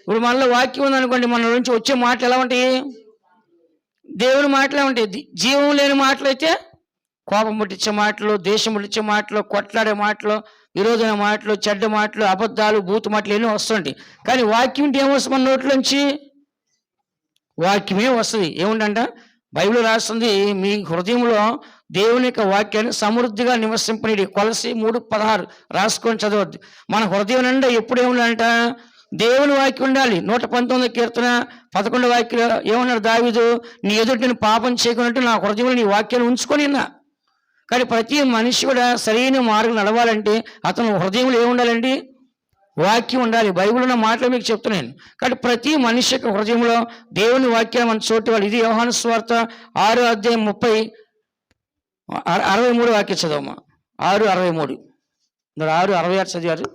ఇప్పుడు మనలో వాక్యం ఉందనుకోండి, మన నుంచి వచ్చే మాటలు ఎలా ఉంటాయి? దేవుని మాటలే ఉంటాయి. జీవం లేని మాటలు అయితే కోపం పుట్టించే మాటలు, దేశం పుట్టించే మాటలు, కొట్లాడే మాటలు, విరోధమైన మాటలు, చెడ్డ మాటలు, అబద్ధాలు, బూతు మాటలు ఎన్నో వస్తుంటాయి. కానీ వాక్యం అంటే ఏమొస్తుంది మన నోట్లోంచి? వాక్యమే వస్తుంది. ఏముందంట? బైబిల్ రాస్తుంది, మీ హృదయంలో దేవుని యొక్క వాక్యాన్ని సమృద్ధిగా నివసింపనిడి. కొలసి 3:16 రాసుకొని చదవద్దు. మన హృదయం నిండా ఎప్పుడు ఏముందంట? దేవుని వాక్యం ఉండాలి. 119 కీర్తన 11 వాక్యం ఏమన్నాడు దావీదు? నీ ఎదుటి నేను పాపం చేయకున్నట్టు నా హృదయంలో నీ వాక్యాన్ని ఉంచుకొని ఉన్నా. కానీ ప్రతి మనిషి కూడా సరైన మార్గం నడవాలంటే అతను హృదయంలో ఏముండాలండి? వాక్యం ఉండాలి. బైబిల్ ఉన్న మాటలు మీకు చెప్తున్నాను. కాబట్టి ప్రతి మనిషి యొక్క హృదయంలో దేవుని వాక్యాన్ని మన చోటు వాళ్ళు. ఇది యోహాను సువార్త 6:63 వాక్యం చదవమ్మా. 6:63. 6:66 చదివారు,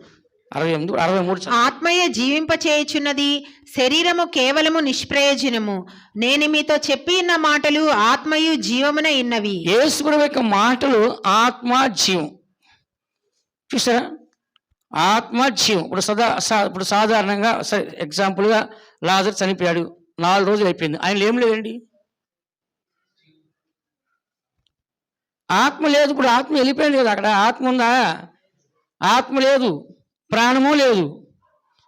63. ఆత్మయే జీవింపచేయుచున్నది, శరీరము కేవలము నిష్ప్రయోజనము. నేను మీతో చెప్పిన మాటలు ఆత్మయు జీవమున ఇన్నవి. యేసుప్రభు యొక్క మాటలు ఆత్మ జీవం. చూసారా? ఆత్మ జీవం. ఇప్పుడు సాధారణంగా సరే ఎగ్జాంపుల్గా లాజరు చనిపోయాడు, 4 రోజులు అయిపోయింది, ఆయనలో ఏం లేదండి, ఆత్మ లేదు. ఇప్పుడు ఆత్మ వెళ్ళిపోయింది కదా, అక్కడ ఆత్మ ఉందా? ఆత్మ లేదు, ప్రాణము లేదు,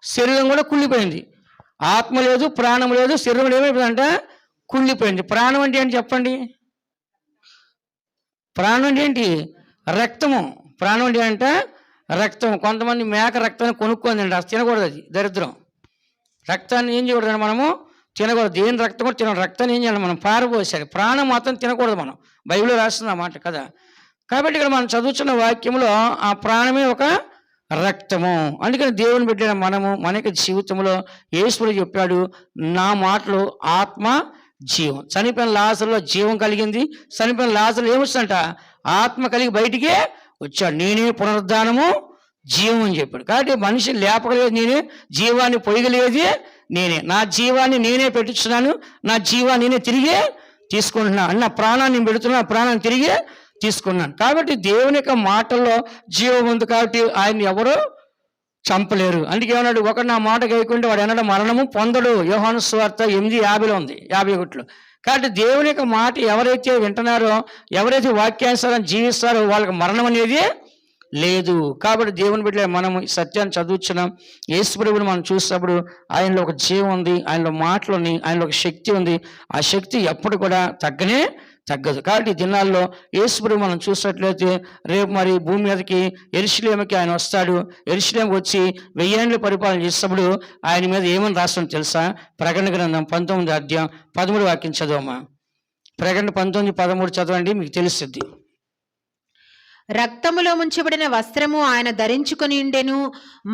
శరీరం కూడా కుళ్ళిపోయింది. ఆత్మ లేదు, ప్రాణం లేదు, శరీరం ఏమైపోయిందంట? కుళ్ళిపోయింది. ప్రాణం అంటే ఏంటి చెప్పండి? ప్రాణం అంటే ఏంటి? రక్తము. ప్రాణం అంటే ఏంట? రక్తం. కొంతమంది మేక రక్తాన్ని కొనుక్కోందండి, అది తినకూడదు, అది దరిద్రం. రక్తాన్ని ఏం చేయకూడదు మనము? తినకూడదు. దేని రక్తం కూడా తినకూడదు. రక్తాన్ని ఏం చేయాలి మనం? పారబోసాలి. ప్రాణం మాత్రం తినకూడదు మనం. బైబిల్లో రాస్తుంది ఆ మాట కదా. కాబట్టి ఇక్కడ మనం చదువుతున్న వాక్యంలో ఆ ప్రాణమే ఒక రక్తము. అందుకని దేవుని బిడ్డైన మనము మనకి జీవితంలో యేసుప్రభు చెప్పాడు, నా మాటలు ఆత్మ జీవం. చనిపోయిన లాజరులో జీవం కలిగింది. చనిపోయిన లాజరులో ఏమొచ్చిందంట? ఆత్మ కలిగి బయటికే వచ్చాడు. నేనే పునరుద్ధానము జీవం అని చెప్పాడు. కాబట్టి మనిషి లేపగలేదు నేనే, జీవాన్ని పొయ్యగలిగేది నేనే, నా జీవాన్ని నేనే పెట్టించున్నాను, నా జీవాన్ని నేనే తిరిగి తీసుకుంటున్నాను, నా ప్రాణాన్ని పెడుతున్నా, ప్రాణాన్ని తిరిగి తీసుకున్నాను. కాబట్టి దేవుని యొక్క మాటల్లో జీవం ఉంది. కాబట్టి ఆయన ఎవరు చంపలేరు. అందుకే ఏమన్నాడు? ఒకడు నా మాట గైకుంటే వాడు ఎన్నడూ మరణము పొందడు. యోహాను సువార్త 8:50 ఉంది, 51. కాబట్టి దేవుని యొక్క మాట ఎవరైతే వింటున్నారో, ఎవరైతే వాక్యానుసారం జీవిస్తారో వాళ్ళకి మరణం అనేది లేదు. కాబట్టి దేవుని బిడ్డ మనం ఈ సత్యాన్ని చదువుతున్నాం. యేసుప్రభుని మనం చూసినప్పుడు ఆయనలో ఒక జీవం ఉంది, ఆయనలో మాటలు ఉన్నాయి, ఆయనలో ఒక శక్తి ఉంది. ఆ శక్తి ఎప్పుడు కూడా తగ్గదు. కాబట్టి ఈ దినాల్లో యేసుప్రభు మనం చూసినట్లయితే రేపు మరి భూమి మీదకి యెరూషలేముకి ఆయన వస్తాడు. యెరూషలేముకి వచ్చి 1000 ఏళ్ళు పరిపాలన చేసినప్పుడు ఆయన మీద ఏమని రాస్తుందో తెలుసా? ప్రకటన గ్రంథం 19:13 వాక్యం చదవమ్మా. ప్రకటన 19:13 చదవండి, మీకు తెలుస్తుంది. రక్తములో ముంచబడిన వస్త్రము ఆయన ధరించుకొని ఉండెను,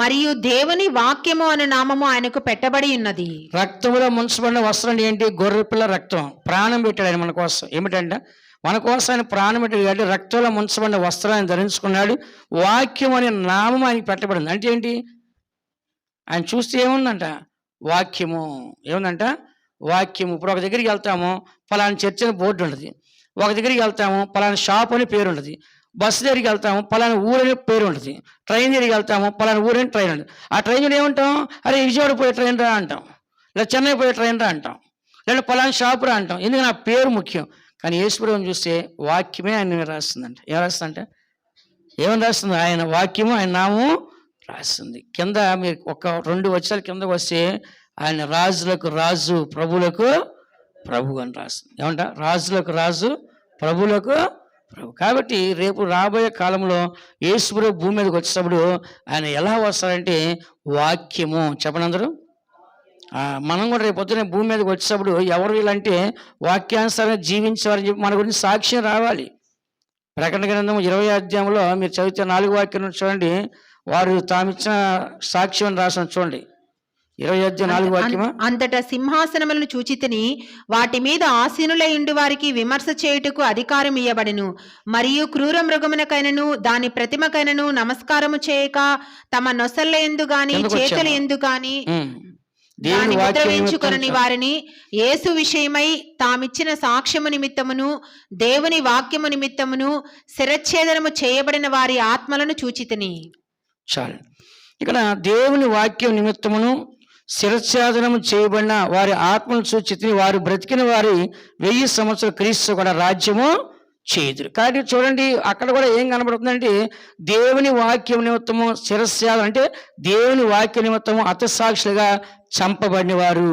మరియు దేవుని వాక్యము అనే నామము ఆయనకు పెట్టబడి ఉన్నది. రక్తములో ముంచబడిన వస్త్రం ఏంటి? గొర్రెపిల్ల రక్తం. ప్రాణం పెట్టాడు ఆయన మన కోసం. ఏమిటంటే మన కోసం ఆయన ప్రాణం పెట్టాడు. కాబట్టి రక్తంలో ముంచబడిన వస్త్రాన్ని ధరించుకున్నాడు. వాక్యం అనే నామం ఆయనకి పెట్టబడింది. అంటే ఏంటి? ఆయన చూస్తే ఏముందంట? వాక్యము. ఏముందంట? వాక్యము. ఇప్పుడు ఒక దగ్గరికి వెళ్తాము, పలానా చర్చ్ అని బోర్డు ఉంటుంది. ఒక దగ్గరికి వెళ్తాము, పలానా షాప్ అని పేరు ఉంటుంది. బస్సు దగ్గరికి వెళ్తాము, పలానా ఊరని పేరు ఉంటుంది. ట్రైన్ దగ్గరికి వెళ్తాము, పలానా ఊరని ట్రైన్ ఉంటుంది. ఆ ట్రైన్ ఏమంటాం? అరే విజయవాడ పోయే ట్రైన్ రా అంటాం, లేదా చెన్నై పోయే ట్రైన్ రా అంటాం, లేదా పలానా షాపు రా అంటాం. ఎందుకంటే ఆ పేరు ముఖ్యం. కానీ యేసుప్రభుని చూస్తే వాక్యమే ఆయన రాస్తుందంట. ఏం రాస్తుందంట? ఏమని రాస్తుంది? ఆయన వాక్యము, ఆయన నామము రాస్తుంది. కింద మీరు ఒక 2 వచనాలు కిందకు వస్తే ఆయన రాజులకు రాజు, ప్రభువులకు ప్రభు అని రాస్తుంది. ఏమంట? రాజులకు రాజు, ప్రభువులకు ప్రభు. కాబట్టి రేపు రాబోయే కాలంలో యేసుప్రభు భూమి మీదకి వచ్చేటప్పుడు ఆయన ఎలా వస్తాడంటే వాక్యము. చెప్పండి అందరూ, మనం కూడా రేపు పొద్దున్నే భూమి మీదకి వచ్చేటప్పుడు ఎవరు వీళ్ళంటే వాక్యానుసారంగా జీవించేవారని చెప్పి మన గురించి సాక్ష్యం రావాలి. ప్రకటన గ్రంథం 20వ అధ్యాయంలో మీరు చదివితే 4వ వాక్యం నుంచి చూడండి, వారు తామిచ్చిన సాక్ష్యం రాసిన చూడండి. 20వ అధ్యాయం 4వ వాక్యమా? అంతటా సింహాసనములను చూచితిని, వాటి మీద ఆసీనులై ఉండి వారికి విమర్శ చేయుటకు అధికారం ఇయ్యబడెను. మరియు క్రూర మృగమునకైనను దాని ప్రతిమకైనను నమస్కారము చేయక తమ నొసళ్ళ యందు గాని చేతుల యందు గాని దాని ముద్ర వేయించుకొనని వారిని యేసు విషయమై తామిచ్చిన సాక్ష్యము నిమిత్తమును దేవుని వాక్యము నిమిత్తమును శిరచ్ఛేదనము చేయబడిన వారి ఆత్మలను చూచితిని. చాలు. ఇక్కడ దేవుని వాక్యం నిమిత్తమును శిరచ్ఛేదనము చేయబడిన వారి ఆత్మను చూచితిని, వారు బ్రతికిన వారి 1000 సంవత్సరాల క్రీస్తు కూడా రాజ్యము చేయుదురు. కాబట్టి చూడండి, అక్కడ కూడా ఏం కనబడుతుందంటే దేవుని వాక్యం నిమిత్తము శిరస్యాలు అంటే దేవుని వాక్య నిమిత్తము హతసాక్షులుగా చంపబడిన వారు.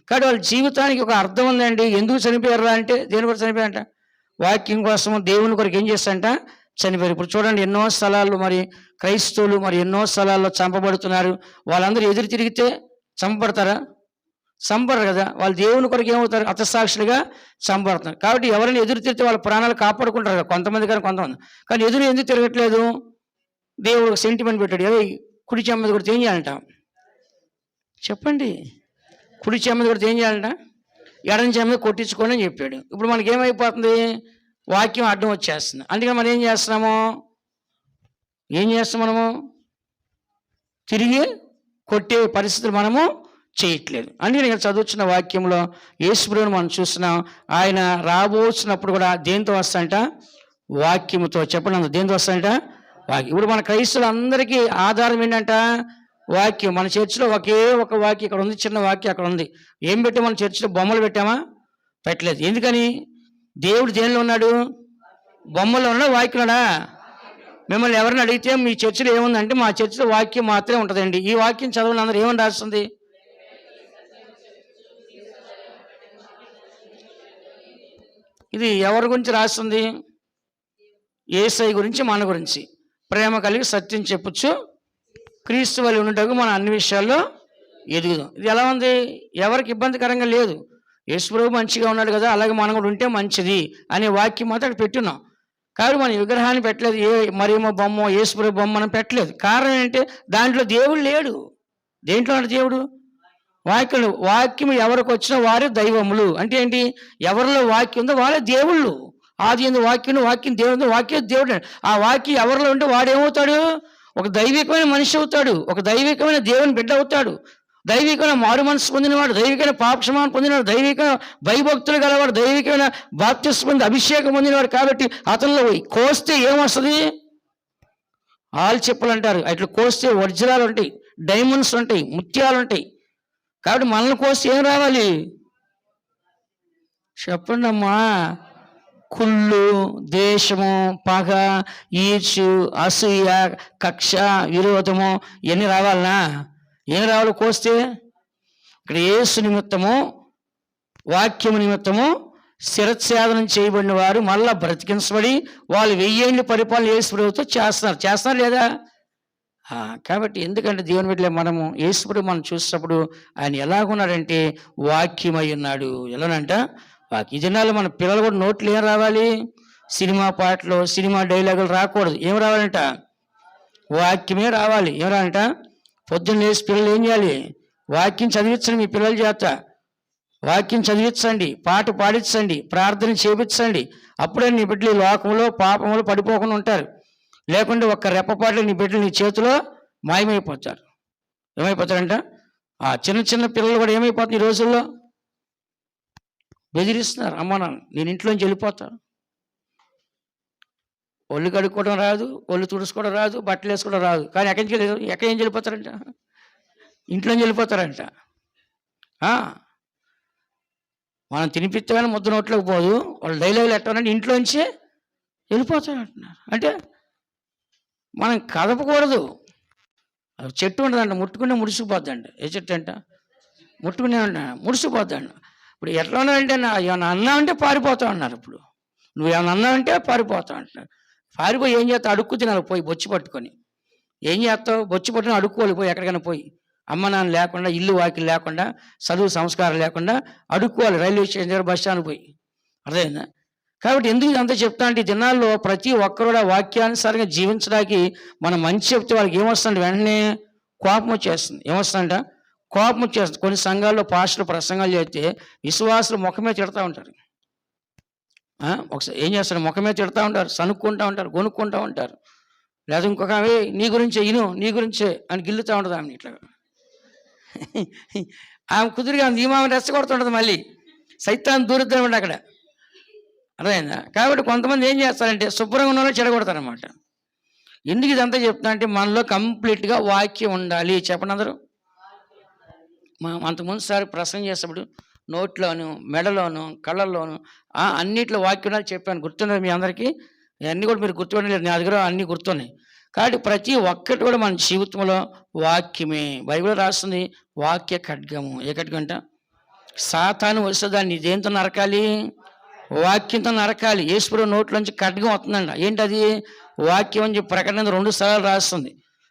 కాబట్టి వాళ్ళ జీవితానికి ఒక అర్థం ఉందండి. ఎందుకు చనిపోయారు అంటే దేని కొరకు చనిపోయారంట? వాక్యం కోసము దేవుని కొరకు ఏం చేస్తారంట? చనిపోయారు. ఇప్పుడు చూడండి, ఎన్నో స్థలాల్లో మరి క్రైస్తవులు మరి ఎన్నో స్థలాల్లో చంపబడుతున్నారు. వాళ్ళందరూ ఎదురు తిరిగితే చంపబడతారా? చంపరు కదా. వాళ్ళు దేవుని కొరకు ఏమవుతారు? హతసాక్షులుగా చంపబడుతున్నారు. కాబట్టి ఎవరైనా ఎదురు తిరిగితే వాళ్ళ ప్రాణాలు కాపాడుకుంటారు కదా, కొంతమంది కానీ కొంతమంది. కానీ ఎదురు ఎందుకు తిరగట్లేదు? దేవుడు సెంటిమెంట్ పెట్టాడు, ఏ కుడి చెమ్మ మీద కొడితే ఏం చేయాలంట? చెప్పండి. కుడి చెమ్మ మీద కొడితే ఏం చేయాలంట? ఎడం చెమ్మ మీద కొట్టించుకోండి అని చెప్పాడు. ఇప్పుడు మనకి ఏమైపోతుంది? వాక్యం అడ్డం వచ్చేస్తుంది. అందుకని మనం ఏం చేస్తున్నాము? మనము తిరిగి కొట్టే పరిస్థితులు మనము చేయట్లేదు. అందుకని ఇక్కడ చదువుతున్న వాక్యంలో యేసుప్రభువుని మనం చూస్తున్నాం. ఆయన రాబోతున్నప్పుడు కూడా దేంతో వస్తాయంట? వాక్యముతో. చెప్పండి, దేంతో వస్తాయంట? వాక్యం. ఇప్పుడు మన క్రైస్తవులందరికీ ఆధారం ఏంటంట? వాక్యం. మన చర్చిలో ఒకే ఒక వాక్యం ఇక్కడ ఉంది, చిన్న వాక్యం అక్కడ ఉంది. ఏం పెట్టాం? మన చర్చిలో బొమ్మలు పెట్టామా? పెట్టలేదు. ఎందుకని? దేవుడు దేనిలో ఉన్నాడు? బొమ్మల్లో ఉన్నాడా? వాక్యంలోనా? మిమ్మల్ని ఎవరిని అడిగితే మీ చర్చిలో ఏముందంటే మా చర్చిలో వాక్యం మాత్రమే ఉంటుందండి. ఈ వాక్యం చదవని అందరూ ఏమని రాస్తుంది? ఇది ఎవరి గురించి రాస్తుంది? యేసయ్య గురించి, మన గురించి. ప్రేమ కలిగి సత్యం చెప్పొచ్చు, క్రీస్తు వలె ఉండటకు మనం అన్ని విషయాల్లో ఎదుగుదాం. ఇది ఎలా ఉంది? ఎవరికి ఇబ్బందికరంగా లేదు. యేసుప్రభు మంచిగా ఉన్నాడు కదా, అలాగే మనం కూడా ఉంటే మంచిది అనే వాక్యం మాత్రం పెట్టున్నాం. కాబట్టి మనం విగ్రహాన్ని పెట్టలేదు, మరేమో బొమ్మ యేసుప్రభు బొమ్మ మనం పెట్టలేదు. కారణం ఏంటంటే దాంట్లో దేవుడు లేడు. దేంట్లో అంటే దేవుడు? వాక్యం ఎవరికి వచ్చినా వారే దైవములు. అంటే ఏంటి? ఎవరిలో వాక్యం ఉందో వాళ్ళే దేవుళ్ళు. ఆది ఎందు వాక్యం, వాక్యం దేవుడు, వాక్యం దేవుడు. ఆ వాక్యం ఎవరిలో ఉంటే వాడేమవుతాడు? ఒక దైవికమైన మనిషి అవుతాడు, ఒక దైవికమైన దేవుని బిడ్డ అవుతాడు, దైవికమైన మారు మనసు పొందినవాడు, దైవికమైన పాపక్షమానం పొందినవాడు, దైవికమైన భయభక్తులు గలవాడు, దైవికమైన బాప్తిస్మం పొంది అభిషేకం పొందినవాడు. కాబట్టి అతనిలో కోస్తే ఏమొస్తుంది? ఆల్చెప్పులు అంటారు. అట్లా కోస్తే వజ్రాలు ఉంటాయి, డైమండ్స్ ఉంటాయి, ముత్యాలు ఉంటాయి. కాబట్టి మనల్ని కోస్తే ఏం రావాలి? చెప్పండి అమ్మా. కుళ్ళు, దేశము, పగ, ఈర్ష్యు, అసూయ, కక్ష, విరోధము ఇవన్నీ రావాలనా? ఏం రావాలి కోస్తే? ఇక్కడ యేసు నిమిత్తము, వాక్యము నిమిత్తము శిరచ్ఛేదనం చేయబడిన వారు మళ్ళా బ్రతికించబడి వాళ్ళు 1000 ఏళ్ళు పరిపాలన యేసు ప్రభుతో చేస్తున్నారు లేదా? కాబట్టి ఎందుకంటే దేవుని బిడ్డలే మనము యేసుప్రభు మనం చూసినప్పుడు ఆయన ఎలాగున్నాడంటే వాక్యమై ఉన్నాడు. ఎలానంట? వాక్యం. ఈ దినాల్లో మన పిల్లలు కూడా నోట్లు ఏం రావాలి? సినిమా పాటలు, సినిమా డైలాగులు రాకూడదు. ఏం రావాలంట? వాక్యమే రావాలి. ఏం రావాలంట? పొద్దున్న లేచి పిల్లలు ఏం చేయాలి? వాక్యం చదివించండి. మీ పిల్లల చేత వాక్యం చదివించండి, పాట పాడించండి, ప్రార్థన చేపించండి. అప్పుడే నీ బిడ్డలు లోకంలో పాపంలో పడిపోకుండా ఉంటారు. లేకుంటే ఒక్క రెప్పపాట్లు నీ బిడ్డలు నీ చేతిలో మాయమైపోతారు. ఏమైపోతారంట? చిన్న చిన్న పిల్లలు కూడా ఏమైపోతారు ఈ రోజుల్లో? బెదిరిస్తున్నారు. అమ్మ నాన్న నేను ఇంట్లోంచి వెళ్ళిపోతాను, ఒళ్ళు కడుక్కోవడం రాదు, ఒళ్ళు తుడుచుకోవడం రాదు, బట్టలు వేసుకోవడం రాదు. కానీ ఎక్కడి నుంచి వెళ్ళిపోతారంట? ఇంట్లోంచి వెళ్ళిపోతారంట. మనం తినిపిస్తే కానీ ముద్ద నోట్లోకి పోదు. వాళ్ళు డైలాగులు ఎట్టానంటే ఇంట్లోంచి వెళ్ళిపోతారంటున్నారు. అంటే మనం కదపకూడదు. చెట్టు ఉండదంట, ముట్టుకునే ముడిసిపోద్దంట. ఏ చెట్టు అంట? ముట్టుకునే ముడిసిపోద్దంట. ఇప్పుడు ఎట్లా ఉన్నారంటే ఏమన్నా అన్నా అంటే పారిపోతావు అన్నారు. ఇప్పుడు నువ్వు ఏమన్నా అన్నావంటే పారిపోతావు అంటున్నారు. పారిపోయి ఏం చేస్తావు? అడుక్కు తినాలి పోయి బొచ్చి పట్టుకొని. ఏం చేస్తావు? బొచ్చి పట్టుకొని అడుక్కోవాలి పోయి, ఎక్కడికైనా పోయి అమ్మ నాన్న లేకుండా, ఇల్లు వాకిలు లేకుండా, చదువు సంస్కారం లేకుండా అడుక్కోవాలి రైల్వే స్టేషన్ దగ్గర, బస్ స్టాండ్ పోయి. అర్థమైందా? కాబట్టి ఎందుకు ఇదంతా చెప్తా అంటే, ఈ దినాల్లో ప్రతి ఒక్కరు కూడా వాక్యానుసారంగా జీవించడానికి మనం మంచి చెప్తే వాళ్ళకి ఏమొస్తుంది, వెంటనే కోపం వచ్చేస్తుంది. ఏమొస్తుందంట? కోపం వచ్చేస్తుంది. కొన్ని సంఘాల్లో పాస్టర్లు ప్రసంగాలు చేస్తే విశ్వాసులు ముఖమే తిడతా ఉంటారు. ఒకసారి ఏం చేస్తారు, ముఖమే తిడతా ఉంటారు, సనుక్కుంటూ ఉంటారు, కొనుక్కుంటూ ఉంటారు. లేదా ఇంకొక ఆమె నీ గురించే ఇను, నీ గురించే అని గిల్లుతూ ఉంటుంది ఆమె ఇట్లా. ఆమె కుదురుగా ఈ ఆమె రెచ్చగొడుతుంటుంది, మళ్ళీ సైతాన్ని దూరుద్దాం ఉండి అక్కడ. అర్థమైందా? కాబట్టి కొంతమంది ఏం చేస్తారంటే శుభ్రంగా ఉన్న వాళ్ళు చెడగొడతారనమాట. ఎందుకు ఇదంతా చెప్తున్నా అంటే, మనలో కంప్లీట్గా వాక్యం ఉండాలి. చెప్పండి అందరూ. అంతకుముందు సారి ప్రసంగం చేసేప్పుడు నోట్లోను, మెడలోను, కళ్ళల్లోను అన్నిట్లో వాక్యం ఉండాలి చెప్పాను. గుర్తున్నది మీ అందరికీ? ఇవన్నీ కూడా మీరు గుర్తుపడలేదు, నా దగ్గర అన్నీ గుర్తున్నాయి. కాబట్టి ప్రతి ఒక్కటి కూడా మన జీవితంలో వాక్యమే. బైబిల్ రాస్తుంది వాక్య ఖడ్గము. ఏ ఖడ్గం అంట? సాతాను వస్తే దాన్ని దేంతో నరకాలి? వాక్యంతో నరకాలి. యేసుప్రభు నోట్లోంచి ఖడ్గం వస్తుందంట. ఏంటది? వాక్యం అని చెప్పి ప్రకటన 2 సార్లు రాస్తుంది.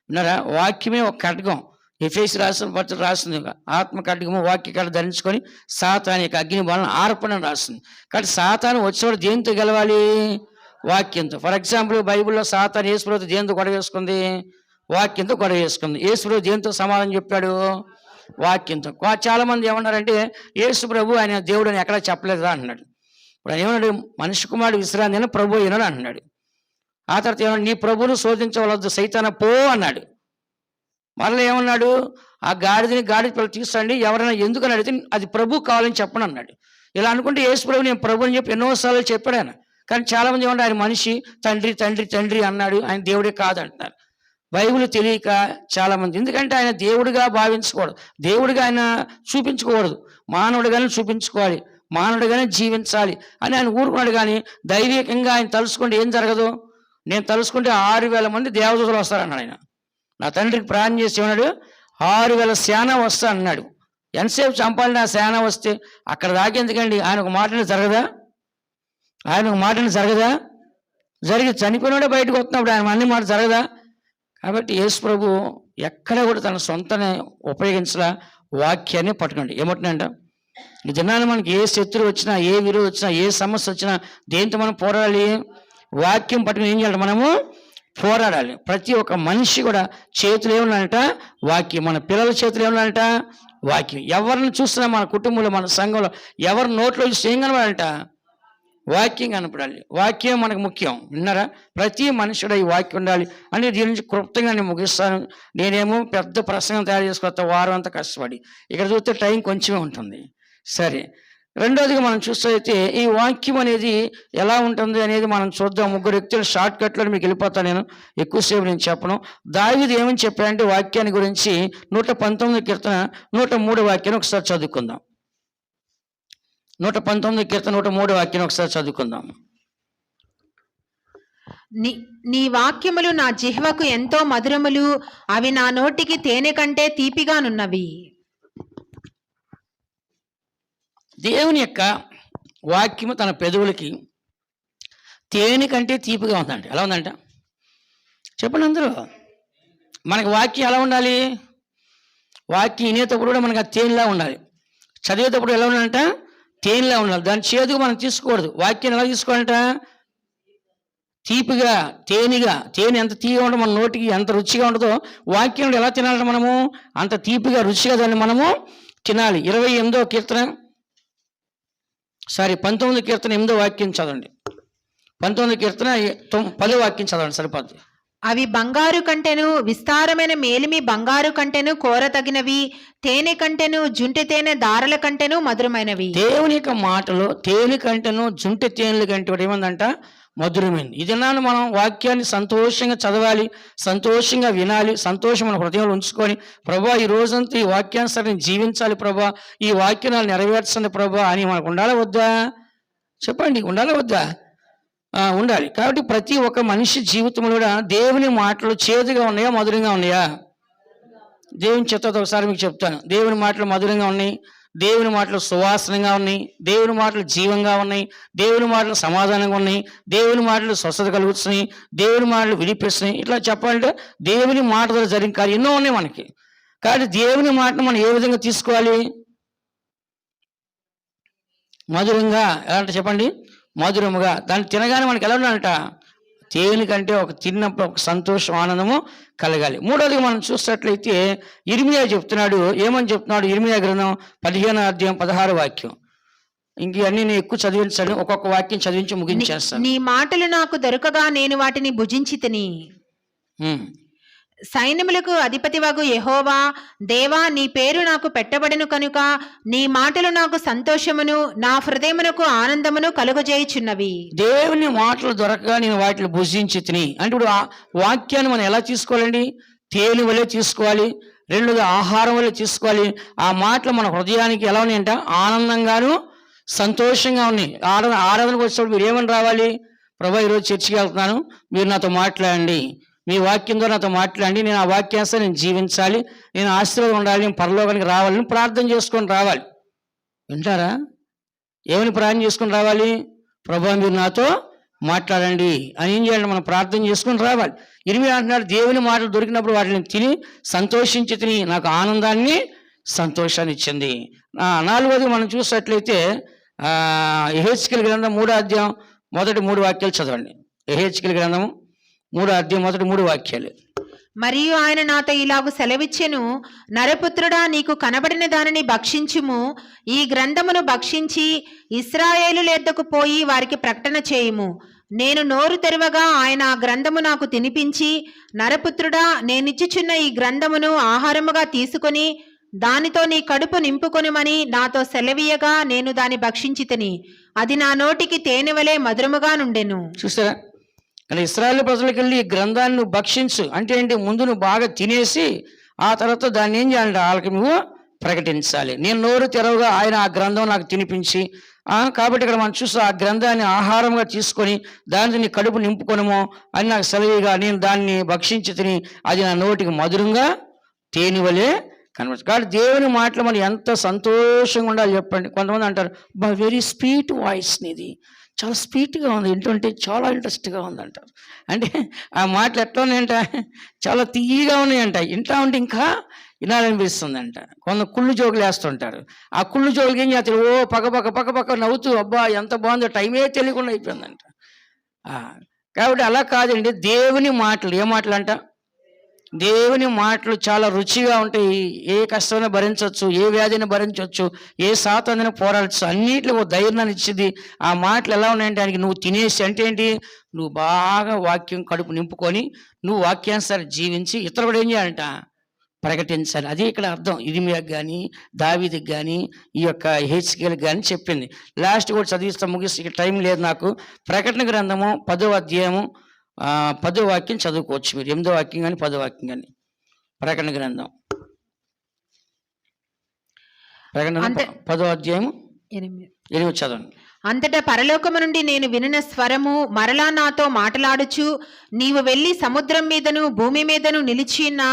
విన్నారా? వాక్యమే ఒక ఖడ్గం. ఎఫెసీ రాస్తుంది ఆత్మ ఖడ్గము వాక్య ఖడ్గం ధరించుకొని సాతాను యొక్క అగ్ని బాణం ఆర్పణను రాస్తుంది. కాబట్టి సాతాను వచ్చేవాడు దేంతో గెలవాలి? వాక్యంతో. ఫర్ ఎగ్జాంపుల్ బైబిల్లో సాతాను యేసుప్రభుతో దేంతో గొడవ వేసుకుంది? వాక్యంతో గొడవ వేసుకుంది. యేసుప్రభు దేంతో సమాధానం చెప్పాడు? వాక్యంతో. చాలా మంది ఏమన్నారంటే యేసుప్రభు ఆయన దేవుడు అని ఎక్కడా చెప్పలేదా అంటున్నాడు. ఇప్పుడు ఆయన ఏమన్నాడు? మనిషి కుమారుడు విశ్రాంతి అని ప్రభు అయినాడు అంటున్నాడు. ఆ తర్వాత ఏమన్నా, నీ ప్రభువును శోధించవలద్దు సైతాన పో అన్నాడు. మరలా ఏమన్నాడు? ఆ గాడిద పిల్లలు తీసుకోండి, ఎవరైనా ఎందుకని అడిగితే అది ప్రభు కావాలని చెప్పను అన్నాడు. ఇలా అనుకుంటే యేసు ప్రభు నేను ప్రభు అని చెప్పి ఎన్నోసార్లు చెప్పాడు ఆయన. కానీ చాలామంది ఏమన్నా, ఆయన మనిషి, తండ్రి తండ్రి తండ్రి అన్నాడు, ఆయన దేవుడే కాదంటున్నారు. బైబిల్ తెలియక చాలామంది, ఎందుకంటే ఆయన దేవుడిగా భావించకూడదు, దేవుడిగా ఆయన చూపించుకోకూడదు, మానవుడిగానే చూపించుకోవాలి, మానవుడిగానే జీవించాలి అని ఆయన ఊరుకున్నాడు. కానీ దైవికంగా ఆయన తలుసుకుంటే ఏం జరగదు? నేను తలుసుకుంటే 6,000 మంది దేవదూతలు వస్తారన్నాడు ఆయన. నా తండ్రికి ప్రార్థన చేసి ఉన్నాడు 6,000 సేన వస్తా అన్నాడు. ఎంతసేపు చంపాలని ఆ సేన వస్తే అక్కడ దాకేందుకండి? ఆయన ఒక మాటని జరగదా? ఆయన ఒక మాటని జరగదా? జరిగి చనిపోయినాడే బయటకు వస్తున్నప్పుడు ఆయన అన్ని మాట జరగదా? కాబట్టి యేసు ప్రభు ఎక్కడ కూడా తన సొంతనే ఉపయోగించలా, వాక్యాన్ని పట్టుకోండి. ఏమంటున్నాయంట? ఈ దినాన్ని మనకి ఏ శత్రువు వచ్చినా, ఏ విరోధి వచ్చినా, ఏ సమస్య వచ్చినా దేంతో మనం పోరాడాలి? వాక్యం పట్టుకుని ఏం చేయాలి? మనము పోరాడాలి. ప్రతి ఒక్క మనిషి కూడా చేతులు ఏమన్నాడంట? వాక్యం. మన పిల్లల చేతులు ఏమన్నాడంట? వాక్యం. ఎవరిని చూస్తున్నా మన కుటుంబంలో, మన సంఘంలో ఎవరి నోట్లో చూసి ఏం కనపడాలంట? వాక్యం కనపడాలి. వాక్యం మనకు ముఖ్యం. విన్నారా? ప్రతి మనుషుడు ఈ వాక్యం ఉండాలి అని దీని నుంచి క్లుప్తంగా నేను ముగిస్తాను. నేనేమో పెద్ద ప్రసంగం తయారు చేసుకొస్తా వారం అంతా కష్టపడి, ఇక్కడ చూస్తే టైం కొంచెమే ఉంటుంది. సరే, రెండోదిగా మనం చూస్తే ఈ వాక్యం అనేది ఎలా ఉంటుంది అనేది మనం చూద్దాం. 3 వ్యక్తులు షార్ట్ కట్లో మీకు వెళ్ళిపోతాను, నేను ఎక్కువసేపు నేను చెప్పను. దావీదు ఏమని చెప్పాడంటే వాక్యాన్ని గురించి 119 కీర్తన 103 వాక్యాన్ని ఒకసారి చదువుకుందాం. 119 కీర్తన 103 వాక్యాన్ని ఒకసారి చదువుకుందాం. నీ వాక్యములు నా జిహ్వకు ఎంతో మధురములు, అవి నా నోటికి తేనె కంటే తీపిగానున్నవి. దేవుని యొక్క వాక్యము తన పెదవులకి తేనె కంటే తీపిగా ఉందంట. ఎలా ఉందంట చెప్పండి అందరూ. మనకి వాక్యం ఎలా ఉండాలి? వాక్యం వినేటప్పుడు కూడా మనకు తేనెలా ఉండాలి, చదివేటప్పుడు ఎలా ఉండాలంట? తేనెలా ఉండాలి. దాని చేదుగా మనం తీసుకోకూడదు. వాక్యం ఎలా తీసుకోవాలంట? తీపిగా, తేనెగా. తేనె ఎంత తీయగా ఉండదు, మన నోటికి ఎంత రుచిగా ఉండదో వాక్యం ఎలా తినాలంటే మనము అంత తీపిగా, రుచిగా దాన్ని మనము తినాలి. 19వ కీర్తన 19 కీర్తన 8వ వాక్యం చదవండి. 19 కీర్తన 10వ వాక్యం చదవండి, సరిపోద్ది. అవి బంగారు కంటెను, విస్తారమైన మేలిమి బంగారు కంటెను కోరతగినవి, తేనె కంటెను జుంటి తేనె దారల కంటెను మధురమైనవి. దేవుని యొక్క మాటలో తేనె కంటెను జుంటి తేనెల కంటే కూడా ఏమందంట? మధురమైంది. ఈ దినాన్ని మనం వాక్యాన్ని సంతోషంగా చదవాలి, సంతోషంగా వినాలి, సంతోషం మన హృదయంలో ఉంచుకొని, ప్రభా ఈ రోజంతా ఈ వాక్యానుసారం జీవించాలి ప్రభా, ఈ వాక్యాన్ని నెరవేర్చండి ప్రభా అని మనకు ఉండాలా వద్దా? చెప్పండి, ఉండాలా వద్దా? ఉండాలి. కాబట్టి ప్రతి ఒక్క మనిషి జీవితంలో కూడా దేవుని మాటలు చేదుగా ఉన్నాయా, మధురంగా ఉన్నాయా? దేవుని చెత్తతో ఒకసారి మీకు చెప్తాను. దేవుని మాటలు మధురంగా ఉన్నాయి, దేవుని మాటలు సువాసనంగా ఉన్నాయి, దేవుని మాటలు జీవంగా ఉన్నాయి, దేవుని మాటలు సమాధానంగా ఉన్నాయి, దేవుని మాటలు స్వస్థత కలుగుతున్నాయి, దేవుని మాటలు విడిపిస్తున్నాయి. ఇట్లా చెప్పాలంటే దేవుని మాట ద్వారా జరిగిన కార్యం ఎన్నో ఉన్నాయి మనకి. కానీ దేవుని మాటను మనం ఏ విధంగా తీసుకోవాలి? మధురంగా. ఎలా అంటే చెప్పండి? మధురముగా. దాన్ని తినగానే మనకి ఎలా ఉండాలంట? తేనె కంటే ఒక తిన్నప్పుడు ఒక సంతోషం, ఆనందము కలగాలి. మూడోదిగా మనం చూసినట్లయితే ఇర్మియా చెప్తున్నాడు. ఏమని చెప్తున్నాడు? ఇర్మియా గ్రంథం 15వ అధ్యాయం 16వ వాక్యం. ఇంక ఇవన్నీ నేను ఎక్కువ చదివించాను. ఒక్కొక్క వాక్యం చదివించి ముగించేస్తాను. నీ మాటలు నాకు దొరకగా నేను వాటిని భుజించితిని. ఉమ్. సైన్యములకు అధిపతివగు యెహోవా, దేవా, నీ పేరు నాకు పెట్టబడెను కనుక నీ మాటలు నాకు సంతోషమును నా హృదయమునకు ఆనందమును కలుగజేయుచున్నవి. దేవుని మాటలు దొరకగా నేను వాటిని భుజించి తిని. అంటే ఇప్పుడు ఆ వాక్యాన్ని మనం ఎలా తీసుకోవాలండి? తేనె వలె తీసుకోవాలి. రెండోది ఆహారం వలె తీసుకోవాలి. ఆ మాటలు మన హృదయానికి ఎలా ఉన్నాయంట? ఆనందంగాను సంతోషంగా ఉన్నాయి. ఆరాధనకు వచ్చినప్పుడు మీరు ఏమని రావాలి? ప్రభా, ఈరోజు చర్చికి వెళ్తున్నాను, మీరు నాతో మాట్లాడండి, మీ వాక్యం ద్వారా నాతో మాట్లాడండి, నేను ఆ వాక్యాన్ని నేను జీవించాలి, నేను ఆశీర్వాదం ఉండాలి, నేను పరలోకానికి రావాలని ప్రార్థన చేసుకొని రావాలి. వింటారా? ఏమని ప్రార్థన చేసుకొని రావాలి? ప్రభా, మీరు నాతో మాట్లాడండి అని ఏం చేయాలి? మనం ప్రార్థన చేసుకొని రావాలి. ఇర్మియా అంటున్నాడు, దేవుని మాటలు దొరికినప్పుడు వాటిని తిని సంతోషించి తిని నాకు ఆనందాన్ని, సంతోషాన్ని ఇచ్చింది. నాలుగోది మనం చూసినట్లయితే యెహెజ్కేలు గ్రంథం 3వ అధ్యాయం మొదటి 3 వాక్యాలు చదవండి. యెహెజ్కేలు గ్రంథం 3వ అధ్యాయం మొదటి 3 వాక్యాలు. మరియు ఆయన నాతో ఇలాగు సెలవిచ్చెను, నరపుత్రుడా, నీకు కనబడిన దానిని భక్షించుము, ఈ గ్రంథమును భక్షించి ఇశ్రాయేలుల యొద్దకు పోయి వారికి ప్రకటన చేయుము. నేను నోరు తెరవగా ఆయన ఆ గ్రంథము నాకు తినిపించి, నరపుత్రుడా, నేనిచ్చుచున్న ఈ గ్రంథమును ఆహారముగా తీసుకొని దానితో నీ కడుపు నింపుకొనుమని నాతో సెలవీయగా నేను దాన్ని భక్షించితిని. అది నా నోటికి తేనె వలె మధురముగా నుండెను. చూసారా? కానీ ఇశ్రాయేలు ప్రజలకు వెళ్ళి ఈ గ్రంథాన్ని నువ్వు భక్షించు అంటే ఏంటి? ముందు నువ్వు బాగా తినేసి ఆ తర్వాత దాన్ని ఏం చేయాలంటే వాళ్ళకి నువ్వు ప్రకటించాలి. నేను నోరు తెరవగా ఆయన ఆ గ్రంథం నాకు తినిపించి, కాబట్టి ఇక్కడ మనం చూస్తే ఆ గ్రంథాన్ని ఆహారంగా తీసుకొని దానితో నీ కడుపు నింపుకొనము అని నాకు సెలవుగా నేను దాన్ని భక్షించి తిని అది నా నోటికి మధురంగా తేనె వలె కనబడుతుంది. కాబట్టి దేవుని మాటలు మనం ఎంత సంతోషంగా ఉండాలి చెప్పండి. కొంతమంది అంటారు, వెరీ స్వీట్ వాయిస్ నీది, చాలా స్వీట్గా ఉంది, వింటుంటే చాలా ఇంట్రెస్ట్గా ఉంది అంటారు. అంటే ఆ మాటలు ఎట్లా ఉన్నాయంట? చాలా తీయగా ఉన్నాయంట. వింటా ఉంటే ఇంకా వినాలనిపిస్తుంది అంట. కొంత కుళ్ళు జోకులు వేస్తుంటారు. ఆ కుళ్ళు జోకులకి ఏం చేస్తారు? ఓ పక్క నవ్వుతూ, అబ్బా ఎంత బాగుందో, టైమే తెలియకుండా అయిపోయిందంట. కాబట్టి అలా కాదండి. దేవుని మాటలు ఏ మాటలు అంట? దేవుని మాటలు చాలా రుచిగా ఉంటాయి. ఏ కష్టమైనా భరించవచ్చు, ఏ వ్యాధిని భరించవచ్చు, ఏ సాతానైనా పోరాడచ్చు, అన్నింటిలో ధైర్యాన్ని ఇచ్చింది. ఆ మాటలు ఎలా ఉన్నాయంటే దానికి నువ్వు తినేసి అంటే ఏంటి? నువ్వు బాగా వాక్యం కడుపు నింపుకొని నువ్వు వాక్యానుసారి జీవించి ఇతరులు కూడా ఏం చేయాలంట? ప్రకటించాలి. అది ఇక్కడ అర్థం. ఇర్మియాకి కానీ దావీదుకి కానీ ఈ యొక్క యెహెజ్కేలుకి కానీ చెప్పింది. లాస్ట్ కూడా చదివిస్తాం, ముగిస్తే టైం లేదు నాకు. ప్రకటన గ్రంథము 10వ అధ్యాయము 10వ వాక్యం చదువుకోవచ్చు మీరు. 8వ వాక్యం కానీ 10వ వాక్యం కానీ. ప్రకటన గ్రంథం 10వ అధ్యాయం 8 చదవండి. అంతటా పరలోకము నుండి నేను వినిన స్వరము మరలా నాతో మాటలాడుచు, నీవు వెళ్ళి సముద్రం మీదను భూమి మీదను నిలిచియున్న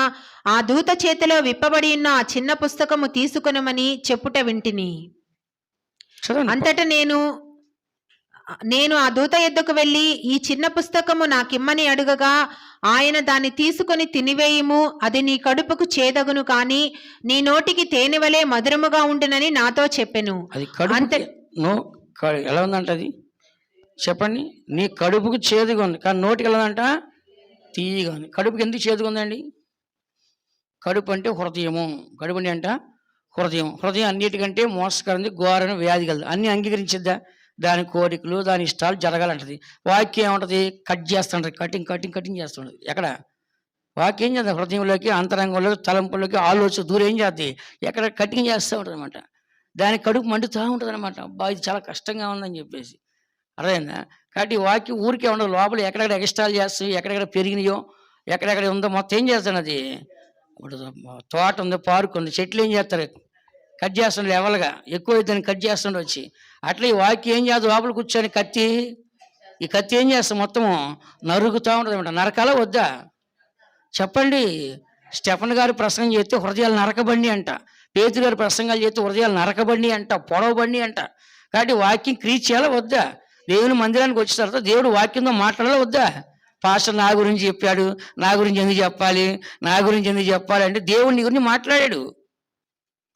ఆ దూత చేతిలో విప్పబడి ఉన్న ఆ చిన్న పుస్తకము తీసుకొనమని చెప్పుట వింటిని. అంతటా నేను ఆ దూత యొద్దకు వెళ్ళి ఈ చిన్న పుస్తకము నాకిమ్మని అడుగగా ఆయన దాన్ని తీసుకొని తినివేయుము, అది నీ కడుపుకు చేదగును, కానీ నీ నోటికి తేనె వలె మధురముగా ఉండునని నాతో చెప్పెను. ఎలా ఉందంట? అది చెప్పండి. నీ కడుపుకు చేదుగా ఉంది, కానీ నోటికి ఎలా ఉందంట? తీయగా ఉంది. కడుపుకి ఎందుకు చేదుగా ఉందండి? కడుపు అంటే హృదయము. కడుపు అంట హృదయం. హృదయం అన్నిటికంటే మోసకరంది, ఘోరని, వ్యాధి కలదు. అన్నీ అంగీకరించిద్దా? దాని కోరికలు, దాని ఇష్టాలు జరగాలంటది. వాక్యం ఏముంటుంది? కట్ చేస్తుంటుంది, కటింగ్ చేస్తుంటుంది. ఎక్కడ వాక్యం ఏం చేస్తుంది? హృదయంలోకి, అంతరంగంలోకి, తలంపుల్లోకి, ఆలోచన దూరం ఏం చేస్తుంది? ఎక్కడ కటింగ్ చేస్తూ ఉంటుంది అనమాట. దాని కడుపు మండుతూ ఉంటుంది అనమాట. అబ్బా, ఇది చాలా కష్టంగా ఉందని చెప్పేసి. అర్థమైందా? కాబట్టి వాక్యం ఊరికే ఉండదు. లోపల ఎక్కడెక్కడ ఎక్స్ట్రాలు చేస్తాయి, ఎక్కడెక్కడ పెరిగినాయో, ఎక్కడెక్కడ ఉందో మొత్తం ఏం చేస్తాను. అది తోట ఉంది, పార్క్ ఉంది, చెట్లు ఏం చేస్తారు? కట్ చేస్తుండే లెవెల్గా, ఎక్కువ దాన్ని కట్ చేస్తుండే వచ్చి. అట్లా ఈ వాక్యం ఏం చేస్తుంది? లోపల కూర్చొని ఈ కత్తి ఏం చేస్తాం? మొత్తము నరుగుతూ ఉంటుంది అనమాట. నరకాల వద్దా చెప్పండి? స్టెఫన్ గారు ప్రసంగం చేస్తే హృదయాలు నరకబండి అంట. పేతురు గారు ప్రసంగాలు చేస్తే హృదయాలు నరకబండి అంట, పొడవబండి అంట. కాబట్టి వాక్యం క్రీచ్ చేయాలా వద్దా? దేవుని మందిరానికి వచ్చిన తర్వాత దేవుడు వాక్యంతో మాట్లాడాలా వద్దా? పాస్టర్ నా గురించి చెప్పాడు, నా గురించి ఎందుకు చెప్పాలి, నా గురించి ఎందుకు చెప్పాలి అంటే దేవుని గురించి మాట్లాడాడు.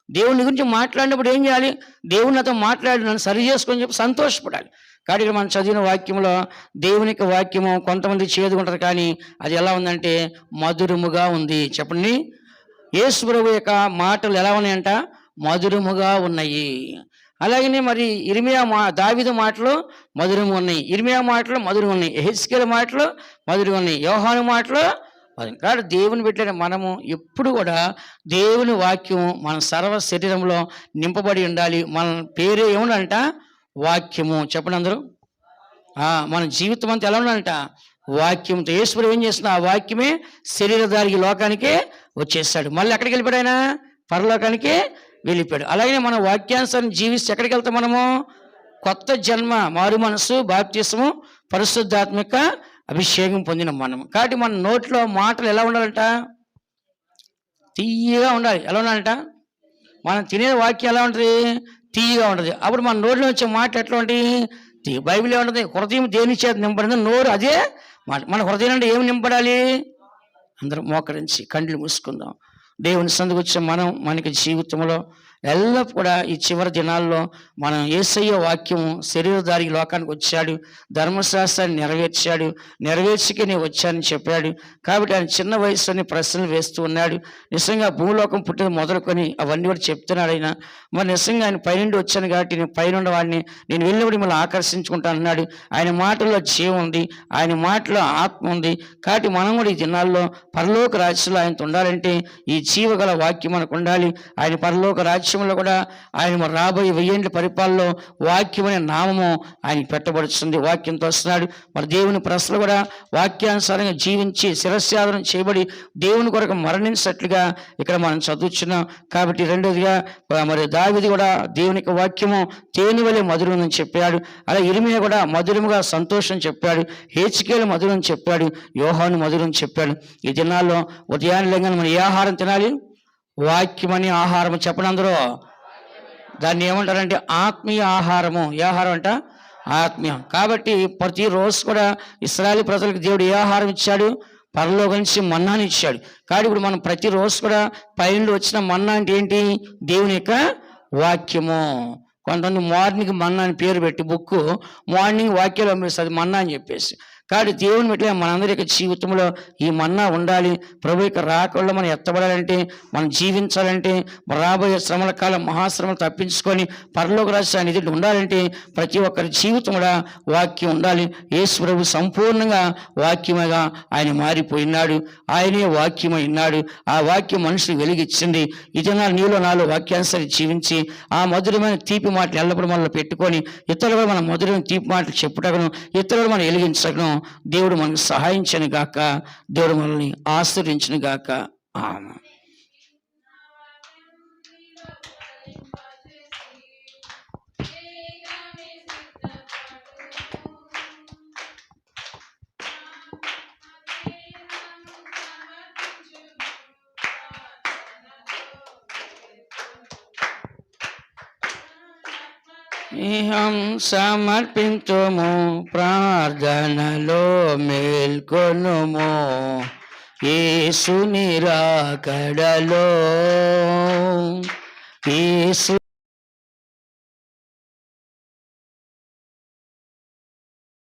దేవుని గురించి మాట్లాడినప్పుడు ఏం చేయాలి? దేవుని నాతో మాట్లాడి నన్ను సరి చేసుకొని చెప్పి సంతోషపడాలి. కాబట్టి ఇక్కడ మనం చదివిన వాక్యంలో దేవునికి వాక్యము కొంతమంది చేదుకుంటారు, కానీ అది ఎలా ఉందంటే మధురముగా ఉంది. చెప్పండి, యేసు ప్రభు యొక్క మాటలు ఎలా ఉన్నాయంట? మధురముగా ఉన్నాయి. అలాగనే మరి దావీదు మాటలు మధురంగా ఉన్నాయి, ఇర్మియా మాటలు మధురంగా ఉన్నాయి, యెహెజ్కేలు మాటలు మధురంగా ఉన్నాయి, యోహాను మాటలు మధురం. కాబట్టి దేవుని పెట్టిన మనము ఎప్పుడు కూడా దేవుని వాక్యం మన సర్వ శరీరంలో నింపబడి ఉండాలి. మన పేరే ఏముండాలంట? వాక్యము. చెప్పండి అందరూ. మన జీవితం అంతా ఎలా ఉండాలంట? వాక్యంతో. యేసు ఏం చేస్తున్నా? ఆ వాక్యమే శరీరధారికి లోకానికే వచ్చేస్తాడు. మళ్ళీ ఎక్కడికి వెళ్ళిపోయాడు? ఆయన పరలోకానికే వెళ్ళిపోయాడు. అలాగే మన వాక్యానుసారం జీవిస్తే ఎక్కడికి వెళ్తాం మనము? కొత్త జన్మ, మారు మనసు, బాప్తిస్మము, పరిశుద్ధాత్మిక అభిషేకం పొందిన మనం. కాబట్టి మన నోట్లో మాటలు ఎలా ఉండాలంట? తీయగా ఉండాలి. ఎలా ఉండాలంట? మనం తినే వాక్యం ఎలా ఉంటుంది? తీయగా ఉంటుంది. అప్పుడు మన నోట్లో వచ్చే మాట ఎట్లా ఉంటుంది? బైబిల్ ఏముంటుంది? హృదయం దేని చేత నింపడింది? నోరు అదే మాట. మన హృదయం అంటే ఏమి నింపడాలి? అందరం మోకరించి కళ్ళు మూసుకుందాం. దేవుని సందుకు వచ్చే మనం మనకి జీవితంలో ఎల్లప్పుడూ కూడా ఈ చివరి దినాల్లో మనం యేసయ్య వాక్యము శరీరధారి లోకానికి వచ్చాడు, ధర్మశాస్త్రాన్ని నెరవేర్చాడు, నెరవేర్చికే నేను వచ్చానని చెప్పాడు. కాబట్టి ఆయన చిన్న వయసులోని ప్రశ్నలు వేస్తూ ఉన్నాడు. నిజంగా భూలోకం పుట్టిన మొదలుకొని అవన్నీ కూడా చెప్తున్నాడు ఆయన. మరి నిజంగా ఆయన పైనుండి వచ్చాను కాబట్టి నేను పైనుండి వాడిని నేను వెళ్ళినప్పుడు మిమ్మల్ని ఆకర్షించుకుంటాను అన్నాడు. ఆయన మాటల్లో జీవం ఉంది, ఆయన మాటలో ఆత్మ ఉంది. కాబట్టి మనం కూడా ఈ దినాల్లో పరలోక రాజ్యంలో ఆయనతో ఉండాలంటే ఈ జీవగల వాక్యం మనకు ఉండాలి. ఆయన పరలోక రాజ్యంలో కూడా ఆయన రాబోయే 1000 ఏళ్ల పరిపాలనలో వాక్యం అనే నామము ఆయన పెట్టబడుతుంది. వాక్యంతో వస్తున్నాడు. మరి దేవుని ప్రశ్నలు కూడా వాక్యానుసారంగా జీవించి శిరస్యాదనం చేయబడి దేవుని కొరకు మరణించినట్లుగా ఇక్కడ మనం చదువుతున్నాం. కాబట్టి రెండోదిగా మరి దావీదు కూడా దేవునికి వాక్యము తేనె వలె మధురం అని చెప్పాడు. అలా ఇర్మియా కూడా మధురముగా సంతోషం చెప్పాడు, యెహెజ్కేలు మధురం చెప్పాడు, యోహాను మధురం చెప్పాడు. ఈ దినాల్లో ఉదయాన్నే లేగానే మనం ఏ ఆహారం తినాలి? వాక్యమని ఆహారము. చెప్పండి అందరూ. దాన్ని ఏమంటారంటే ఆత్మీయ ఆహారము. ఏ ఆహారం అంట? ఆత్మీయం. కాబట్టి ప్రతిరోజు కూడా ఇశ్రాయేలు ప్రజలకు దేవుడు ఏ ఆహారం ఇచ్చాడు? పరలోకం నుంచి మన్నాని ఇచ్చాడు. కాబట్టి ఇప్పుడు మనం ప్రతిరోజు కూడా పైనుండి వచ్చిన మన్నా అంటే ఏంటి? దేవుని యొక్క వాక్యము. కొంతమంది మార్నింగ్ మన్నా అని పేరు పెట్టి బుక్ మార్నింగ్ వాక్యాలు అమ్మేస్తుంది మన్నా అని చెప్పేసి. కాబట్టి దేవుని బట్టి మనందరి యొక్క జీవితంలో ఈ మన్నా ఉండాలి. ప్రభు యొక్క రాకల్లో మనం ఎత్తబడాలంటే, మనం జీవించాలంటే, రాబోయే శ్రమల కాలం మహాశ్రమలు తప్పించుకొని పరలోక రాజ్యాన్ని ఎదుటి ఉండాలంటే ప్రతి ఒక్కరి జీవితం కూడా వాక్యం ఉండాలి. యేసు ప్రభు సంపూర్ణంగా వాక్యముగా ఆయన మారిపోయినాడు. ఆయనే వాక్యమై ఉన్నాడు. ఆ వాక్యం మనిషిని వెలిగిచ్చింది. ఇది నీలో నాలో వాక్యానుసరి జీవించి ఆ మధురమైన తీపి మాటలు ఎల్లప్పుడూ మనలో పెట్టుకొని ఇతరులు మన మధురమైన తీపి మాటలు చెప్పుటకును, ఇతరులు మనం వెలిగించగను దేవుడు మనకు సహాయించను గాక. దేవుడు మనల్ని ఆశ్రయించును గాక. ఆమేన్. ఇహం సమర్పించుము ప్రార్థనలో మేల్కొనుము యేసుని రాకడలో. యేసు